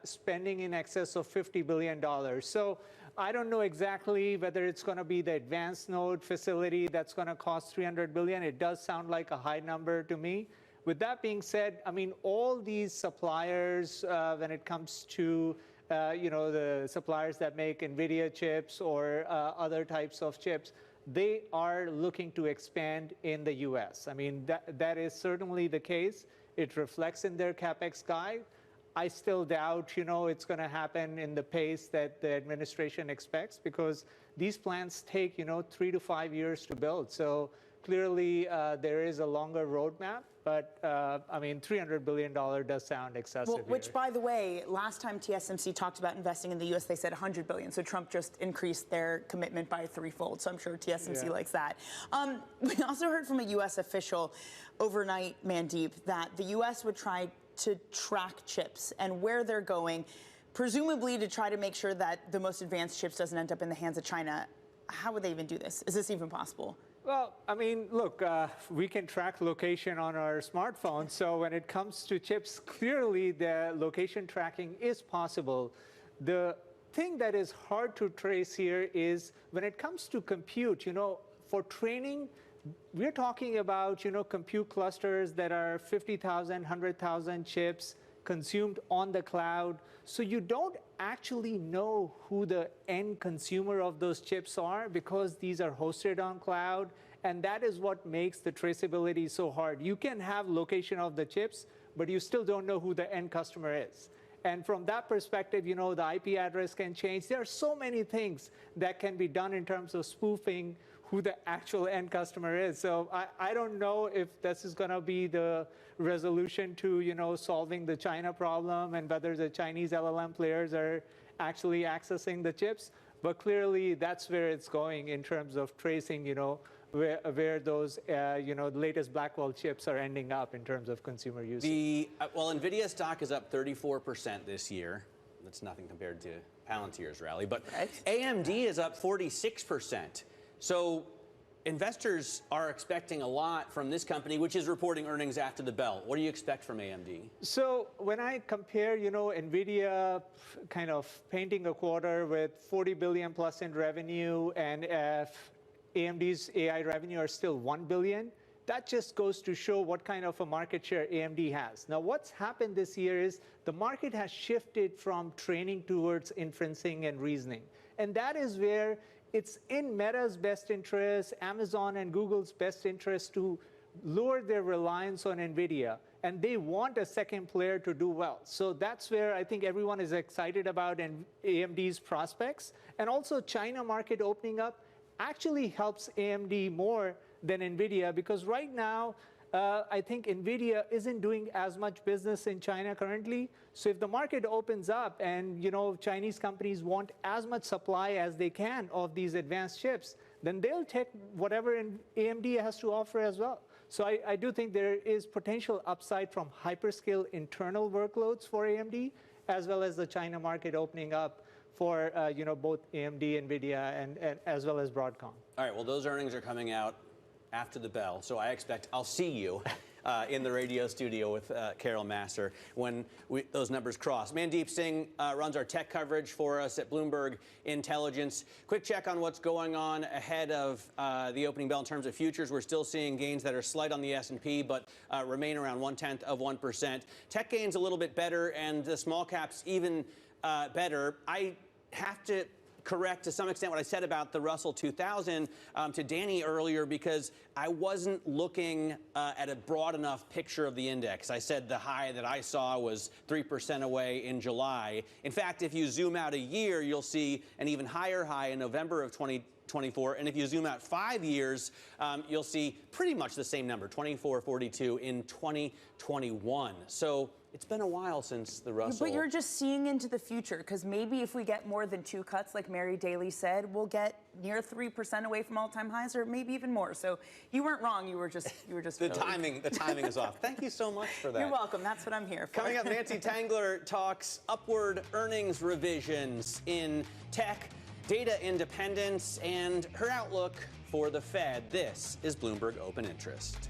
spending in excess of $50 billion. So I don't know exactly whether it's going to be the advanced node facility that's going to cost $300 billion. It does sound like a high number to me. With that being said, I mean, all these suppliers, when it comes to the suppliers that make NVIDIA chips or other types of chips, they are looking to expand in the U.S. I mean, that is certainly the case. It reflects in their CapEx guide. I still doubt, it's going to happen in the pace that the administration expects, because these plants take, 3 to 5 years to build. So clearly, there is a longer roadmap. But, I mean, $300 billion does sound excessive. Well, which, by the way, last time TSMC talked about investing in the U.S., they said $100 billion. So Trump just increased their commitment by threefold. So I'm sure TSMC likes that. We also heard from a U.S. official overnight, Mandeep, that the U.S. would try to track chips and where they're going, presumably to try to make sure that the most advanced chips doesn't end up in the hands of China. How would they even do this? Is this even possible? Well, I mean, look, we can track location on our smartphones. So when it comes to chips, clearly the location tracking is possible. The thing that is hard to trace here is when it comes to compute, for training, we're talking about, compute clusters that are 50,000, 100,000 chips consumed on the cloud. So you don't actually know who the end consumer of those chips are, because these are hosted on cloud. And that is what makes the traceability so hard. You can have location of the chips, but you still don't know who the end customer is. And from that perspective, the IP address can change. There are so many things that can be done in terms of spoofing who the actual end customer is. So I don't know if this is going to be the resolution to, solving the China problem, and whether the Chinese LLM players are actually accessing the chips. But clearly, that's where it's going in terms of tracing, where those, the latest Blackwell chips are ending up in terms of consumer use. Well, NVIDIA stock is up 34% this year. That's nothing compared to Palantir's rally. But AMD is up 46%. So investors are expecting a lot from this company, which is reporting earnings after the bell. What do you expect from AMD? So when I compare, NVIDIA kind of painting a quarter with 40 billion plus in revenue, and if AMD's AI revenue are still 1 billion, that just goes to show what kind of a market share AMD has. Now, what's happened this year is the market has shifted from training towards inferencing and reasoning. And that is where it's in Meta's best interest, Amazon and Google's best interest to lower their reliance on NVIDIA. And they want a second player to do well. So that's where I think everyone is excited about AMD's prospects. And also China market opening up actually helps AMD more than NVIDIA, because right now, I think NVIDIA isn't doing as much business in China currently. So if the market opens up and Chinese companies want as much supply as they can of these advanced chips, then they'll take whatever AMD has to offer as well. So I do think there is potential upside from hyperscale internal workloads for AMD, as well as the China market opening up for both AMD, NVIDIA, and as well as Broadcom. All right, well, those earnings are coming out after the bell, so I expect I'll see you in the radio studio with Carol Massar when those numbers cross. Mandeep Singh runs our tech coverage for us at Bloomberg Intelligence. Quick check on what's going on ahead of the opening bell in terms of futures. We're still seeing gains that are slight on the S&P, but remain around 0.1%. Tech gains a little bit better, and the small caps even better. I have to correct to some extent what I said about the Russell 2000 to Danny earlier, because I wasn't looking at a broad enough picture of the index. I said the high that I saw was 3% away in July. In fact, if you zoom out a year, you'll see an even higher high in November of 2024. And if you zoom out 5 years, you'll see pretty much the same number, 2442 in 2021. So it's been a while since the Russell. But you're just seeing into the future, because maybe if we get more than 2 cuts, like Mary Daly said, we'll get near 3% away from all-time highs, or maybe even more. So you weren't wrong. You were just the timing is off. Thank you so much for that. You're welcome. That's what I'm here for. Coming up, Nancy Tangler talks upward earnings revisions in tech, data independence, and her outlook for the Fed. This is Bloomberg Open Interest.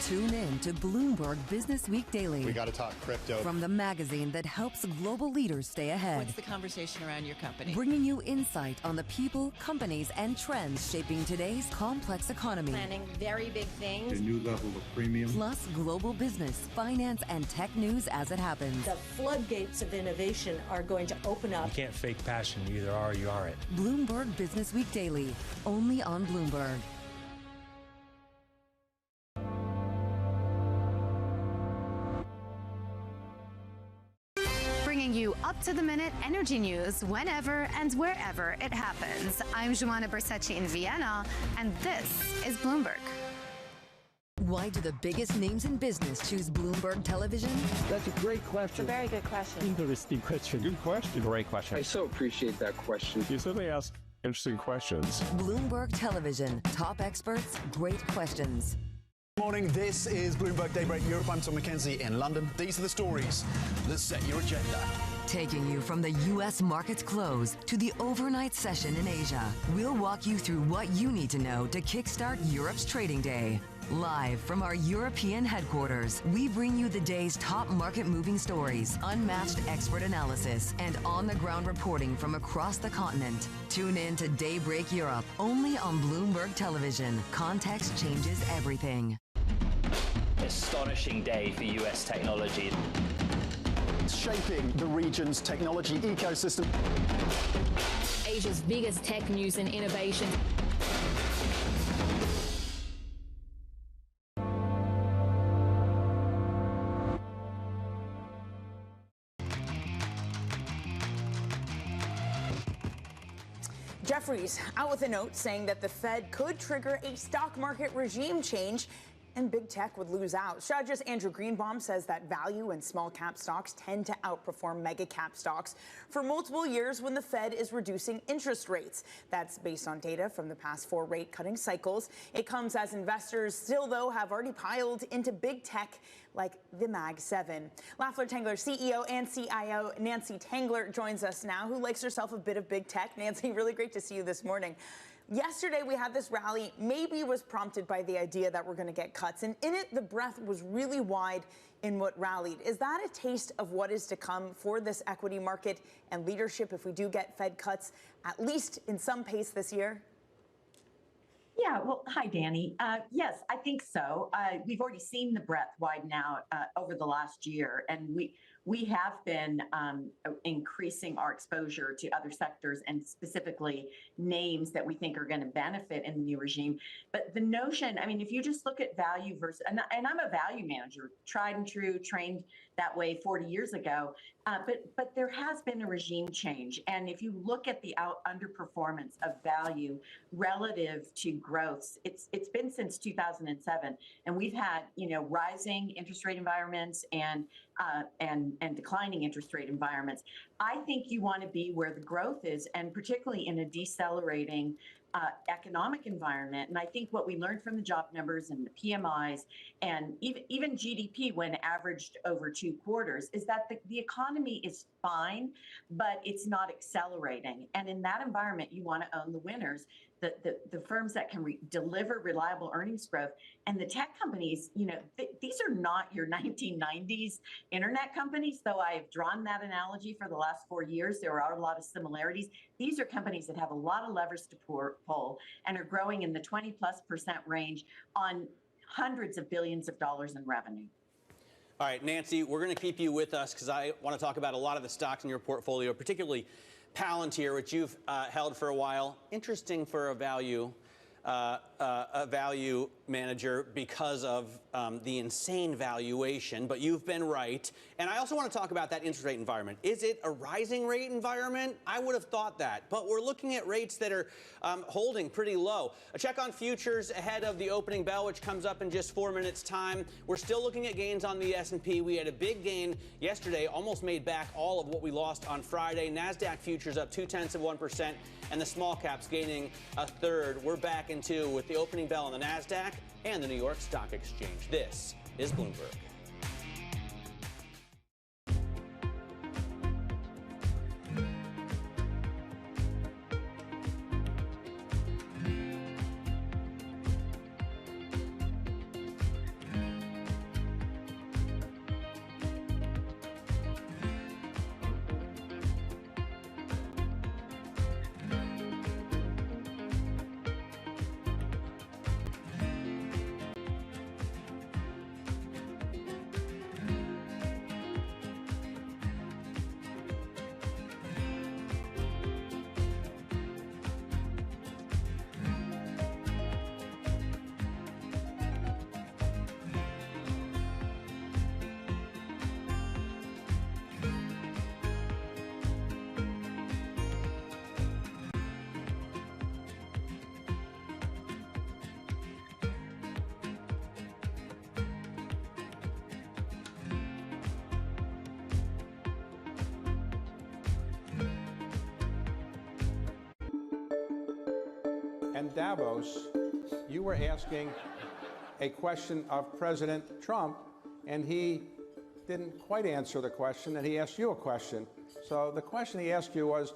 Tune in to Bloomberg Business Week Daily. We got to talk crypto. From the magazine that helps global leaders stay ahead. What's the conversation around your company? Bringing you insight on the people, companies, and trends shaping today's complex economy. Planning very big things. A new level of premium. Plus global business, finance, and tech news as it happens. The floodgates of innovation are going to open up. You can't fake passion. You either are or you aren't. Bloomberg Business Week Daily, only on Bloomberg. Bringing you up-to-the-minute energy news whenever and wherever it happens. I'm Joanna Bersecci in Vienna, and this is Bloomberg. Why do the biggest names in business choose Bloomberg Television? That's a great question. It's a very good question. Interesting question. Good question. Great question. I so appreciate that question. You certainly ask interesting questions. Bloomberg Television. Top experts, great questions. Good morning, this is Bloomberg Daybreak Europe. I'm Tom McKenzie in London. These are the stories that set your agenda. Taking you from the U.S. market's close to the overnight session in Asia, we'll walk you through what you need to know to kickstart Europe's trading day. Live from our European headquarters, we bring you the day's top market-moving stories, unmatched expert analysis, and on-the-ground reporting from across the continent. Tune in to Daybreak Europe, only on Bloomberg Television. Context changes everything. Astonishing day for U.S. technology. It's shaping the region's technology ecosystem. Asia's biggest tech news and innovation. Jefferies out with a note saying that the Fed could trigger a stock market regime change and big tech would lose out. Strategist Andrew Greenbaum says that value and small cap stocks tend to outperform mega cap stocks for multiple years when the Fed is reducing interest rates. That's based on data from the past 4 rate cutting cycles. It comes as investors still, though, have already piled into big tech like the Mag 7. Lafler Tangler CEO and CIO Nancy Tangler joins us now, who likes herself a bit of big tech. Nancy, really great to see you this morning. Yesterday, we had this rally, maybe was prompted by the idea that we're going to get cuts. And in it, the breadth was really wide in what rallied. Is that a taste of what is to come for this equity market and leadership if we do get Fed cuts, at least in some pace this year? Yeah, well, hi, Danny. Yes, I think so. We've already seen the breadth widen out over the last year, and we have been increasing our exposure to other sectors and specifically names that we think are going to benefit in the new regime. But the notion, I mean, if you just look at value versus, and I'm a value manager, tried and true, trained that way 40 years ago, but there has been a regime change. And if you look at the underperformance of value relative to growth, it's been since 2007, and we've had rising interest rate environments and declining interest rate environments. I think you want to be where the growth is, and particularly in a decelerating economic environment. And I think what we learned from the job numbers and the PMIs and even GDP when averaged over 2 quarters is that the economy is fine, but it's not accelerating. And in that environment, you want to own the winners, the firms that can deliver reliable earnings growth. And the tech companies, these are not your 1990s internet companies, though I've drawn that analogy for the last 4 years. There are a lot of similarities. These are companies that have a lot of levers to pull and are growing in the 20+% range on hundreds of billions of dollars in revenue. All right, Nancy, we're going to keep you with us because I want to talk about a lot of the stocks in your portfolio, particularly Palantir, which you've held for a while. Interesting for a value manager because of the insane valuation, but you've been right. And I also want to talk about that interest rate environment. Is it a rising rate environment? I would have thought that, but we're looking at rates that are holding pretty low. A check on futures ahead of the opening bell, which comes up in just 4 minutes time. We're still looking at gains on the S&P. We had a big gain yesterday, almost made back all of what we lost on Friday. NASDAQ futures up 0.2%, and the small caps gaining 1/3. We're back in 2 with the opening bell on the NASDAQ and the New York Stock Exchange. This is Bloomberg. And Davos, you were asking a question of President Trump, and he didn't quite answer the question, and he asked you a question. So the question he asked you was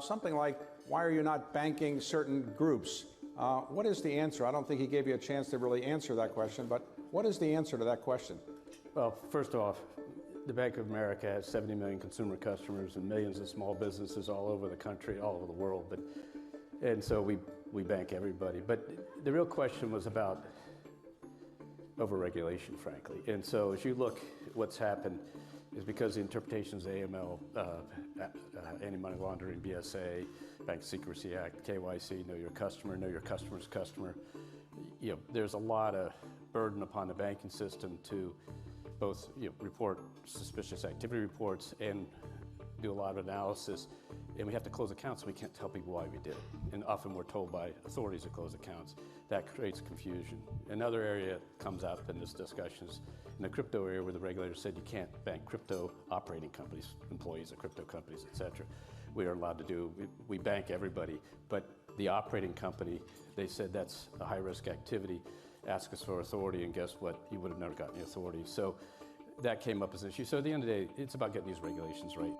something like, why are you not banking certain groups? What is the answer? I don't think he gave you a chance to really answer that question, but what is the answer to that question? Well, first off, the Bank of America has 70 million consumer customers and millions of small businesses all over the country, all over the world. And so we bank everybody. But the real question was about overregulation, frankly. And so as you look at what's happened, is because the interpretations of AML, Anti-Money Laundering, BSA, Bank Secrecy Act, KYC, know your customer's customer. You know, there's a lot of burden upon the banking system to both report suspicious activity reports and do a lot of analysis. And we have to close accounts, so we can't tell people why we did it. And often we're told by authorities to close accounts. That creates confusion. Another area that comes up in this discussion is in the crypto area where the regulator said you can't bank crypto operating companies, employees of crypto companies, et cetera. We are allowed to do, we bank everybody, but the operating company, they said that's a high-risk activity. Ask us for authority, and guess what? You would have never gotten the authority. So that came up as an issue. So at the end of the day, it's about getting these regulations right.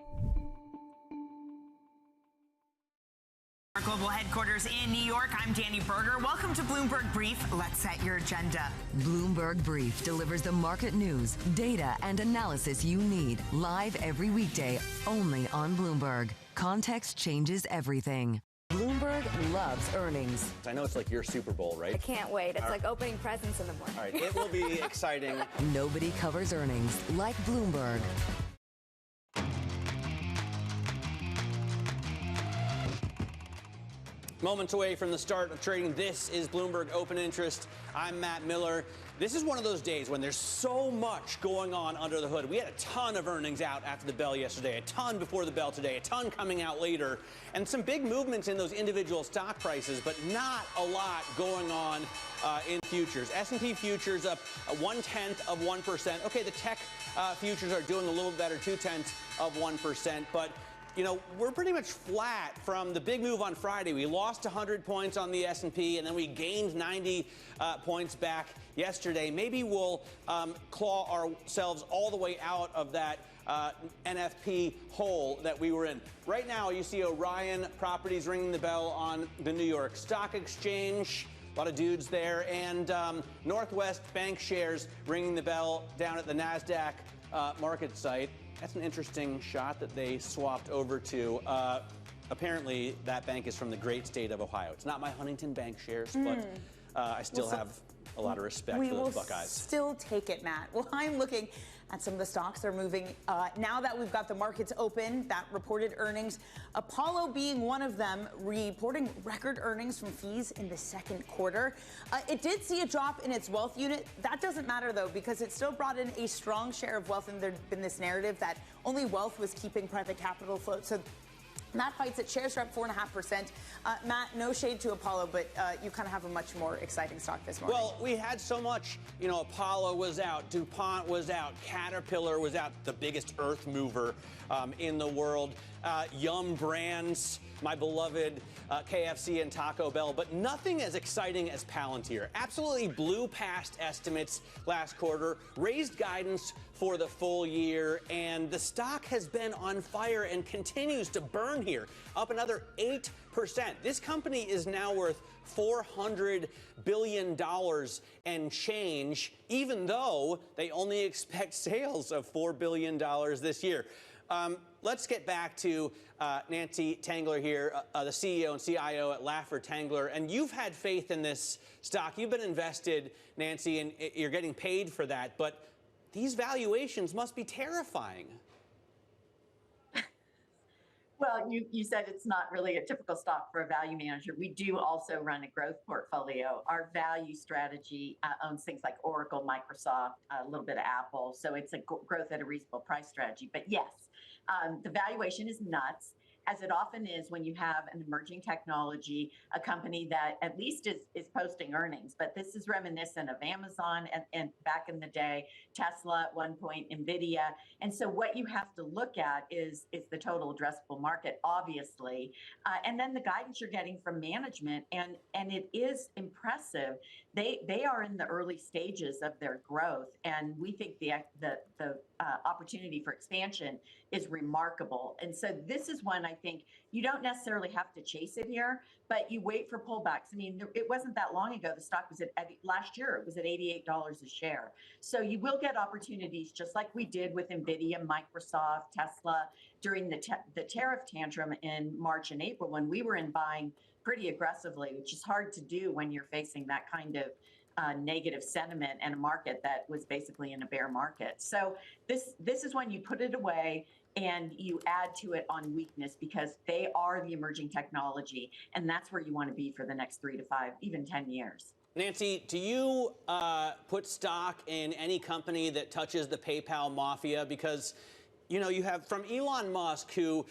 Our global headquarters in New York, I'm Danny Berger. Welcome to Bloomberg Brief. Let's set your agenda. Bloomberg Brief delivers the market news, data, and analysis you need live every weekday only on Bloomberg. Context changes everything. Bloomberg loves earnings. I know it's like your Super Bowl, right? I can't wait. It's like opening presents in the morning. All right, it will be exciting. Nobody covers earnings like Bloomberg. Moments away from the start of trading, this is Bloomberg Open Interest. I'm Matt Miller. This is one of those days when there's so much going on under the hood. We had a ton of earnings out after the bell yesterday, a ton before the bell today, a ton coming out later, and some big movements in those individual stock prices, but not a lot going on in futures. S&P futures up 0.1%. Okay, the tech futures are doing a little better, 0.2%, but you know, we're pretty much flat from the big move on Friday. We lost 100 points on the S&P, and then we gained 90 points back yesterday. Maybe we'll claw ourselves all the way out of that NFP hole that we were in. Right now, you see Orion Properties ringing the bell on the New York Stock Exchange. A lot of dudes there. And Northwest Bank shares ringing the bell down at the NASDAQ market site. That's an interesting shot that they swapped over to. Apparently, that bank is from the great state of Ohio. It's not my Huntington Bank shares, but I still have a lot of respect for those Buckeyes. Still take it, Matt. Well, I'm looking at some of the stocks that are moving. Now that we've got the markets open, that reported earnings, Apollo being one of them, reporting record earnings from fees in the second quarter. It did see a drop in its wealth unit. That doesn't matter, though, because it still brought in a strong share of wealth, and there's been this narrative that only wealth was keeping private capital afloat. So that fights it. Shares are up 4.5%. Matt, no shade to Apollo, but you kind of have a much more exciting stock this morning. Well, we had so much. You know, Apollo was out, DuPont was out, Caterpillar was out, the biggest earth mover in the world. Yum Brands, my beloved KFC and Taco Bell, but nothing as exciting as Palantir. Absolutely blew past estimates last quarter, raised guidance for the full year, and the stock has been on fire and continues to burn here, up another 8%. This company is now worth $400 billion and change, even though they only expect sales of $4 billion this year. Let's get back to Nancy Tangler here, the CEO and CIO at Laffer Tangler. And you've had faith in this stock. You've been invested, Nancy, and you're getting paid for that. But these valuations must be terrifying. Well, you said it's not really a typical stock for a value manager. We do also run a growth portfolio. Our value strategy owns things like Oracle, Microsoft, a little bit of Apple. So it's a growth at a reasonable price strategy. But yes, the valuation is nuts, as it often is when you have an emerging technology, a company that at least is posting earnings. But this is reminiscent of Amazon and back in the day, Tesla at one point, NVIDIA. And so what you have to look at is the total addressable market, obviously, and then the guidance you're getting from management. And it is impressive. They are in the early stages of their growth, and we think the opportunity for expansion is remarkable. And so this is one I think you don't necessarily have to chase it here, but you wait for pullbacks. I mean, it wasn't that long ago. The stock was at last year, it was at $88 a share. So you will get opportunities just like we did with NVIDIA, Microsoft, Tesla during the tariff tantrum in March and April when we were in buying pretty aggressively, which is hard to do when you're facing that kind of negative sentiment and a market that was basically in a bear market. So this is when you put it away and you add to it on weakness, because they are the emerging technology, and that's where you want to be for the next 3 to 5, even 10 years. Nancy, do you put stock in any company that touches the PayPal mafia? Because, you know, you have from Elon Musk, who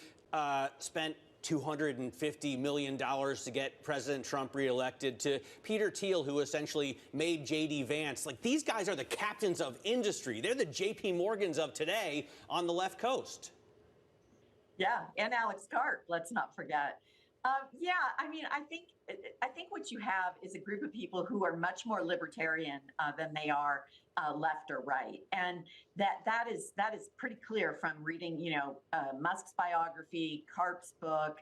spent $250 million to get President Trump reelected, to Peter Thiel, who essentially made J.D. Vance. Like, these guys are the captains of industry. They're the J.P. Morgans of today on the left coast. Yeah, and Alex Karp, let's not forget. Yeah, I mean, I think what you have is a group of people who are much more libertarian than they are left or right, and that is pretty clear from reading, you know, Musk's biography, Karp's book.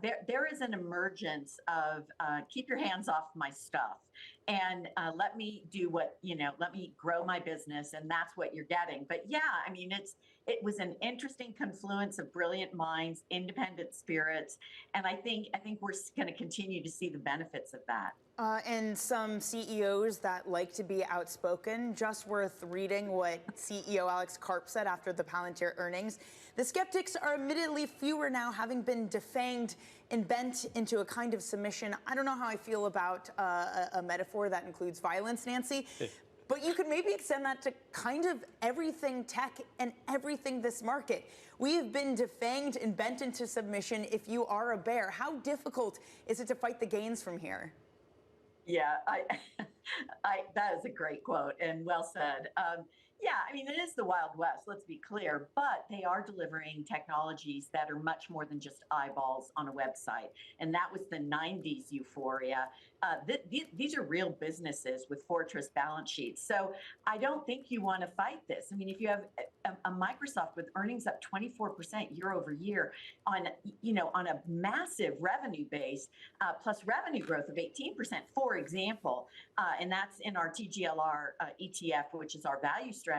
There is an emergence of keep your hands off my stuff, and let me do what, you know, let me grow my business, and that's what you're getting. But yeah, I mean, it was an interesting confluence of brilliant minds, independent spirits, and I think we're going to continue to see the benefits of that. And some CEOs that like to be outspoken, just worth reading what CEO Alex Karp said after the Palantir earnings. The skeptics are admittedly fewer now, having been defanged and bent into a kind of submission. I don't know how I feel about a metaphor that includes violence, Nancy. But you could maybe extend that to kind of everything tech and everything this market. We have been defanged and bent into submission if you are a bear. How difficult is it to fight the gains from here? Yeah, that is a great quote and well said. Yeah, I mean, it is the Wild West, let's be clear, but they are delivering technologies that are much more than just eyeballs on a website. And that was the 90s euphoria. These are real businesses with fortress balance sheets. So I don't think you want to fight this. I mean, if you have a Microsoft with earnings up 24% year over year on, you know, on a massive revenue base, plus revenue growth of 18%, for example, and that's in our TGLR ETF, which is our value strategy.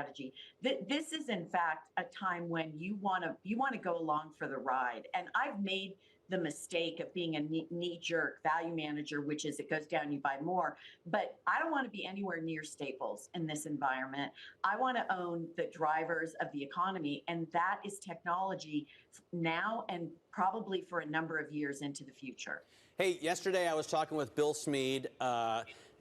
This is, in fact, a time when you want to go along for the ride. And I've made the mistake of being a knee-jerk value manager, which is it goes down, you buy more. But I don't want to be anywhere near staples in this environment. I want to own the drivers of the economy, and that is technology now and probably for a number of years into the future. Hey, yesterday I was talking with Bill Smead.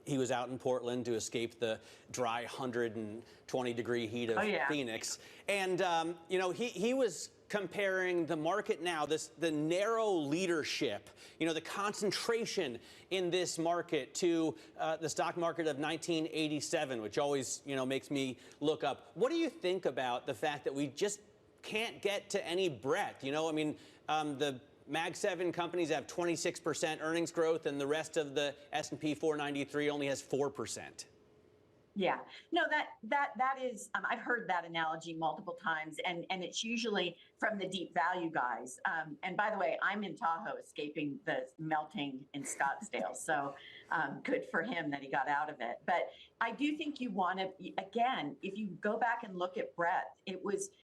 He was out in Portland to escape the dry 120-degree heat of Phoenix. And, you know, he was comparing the market now, the narrow leadership, you know, the concentration in this market to the stock market of 1987, which always, you know, makes me look up. What do you think about the fact that we just can't get to any breadth? You know, I mean, the Mag 7 companies have 26% earnings growth, and the rest of the S&P 493 only has 4%. Yeah, no, that is, I've heard that analogy multiple times, and it's usually from the deep value guys. And by the way, I'm in Tahoe escaping the melting in Scottsdale. So good for him that he got out of it. But I do think you want to, again, if you go back and look at breadth, it was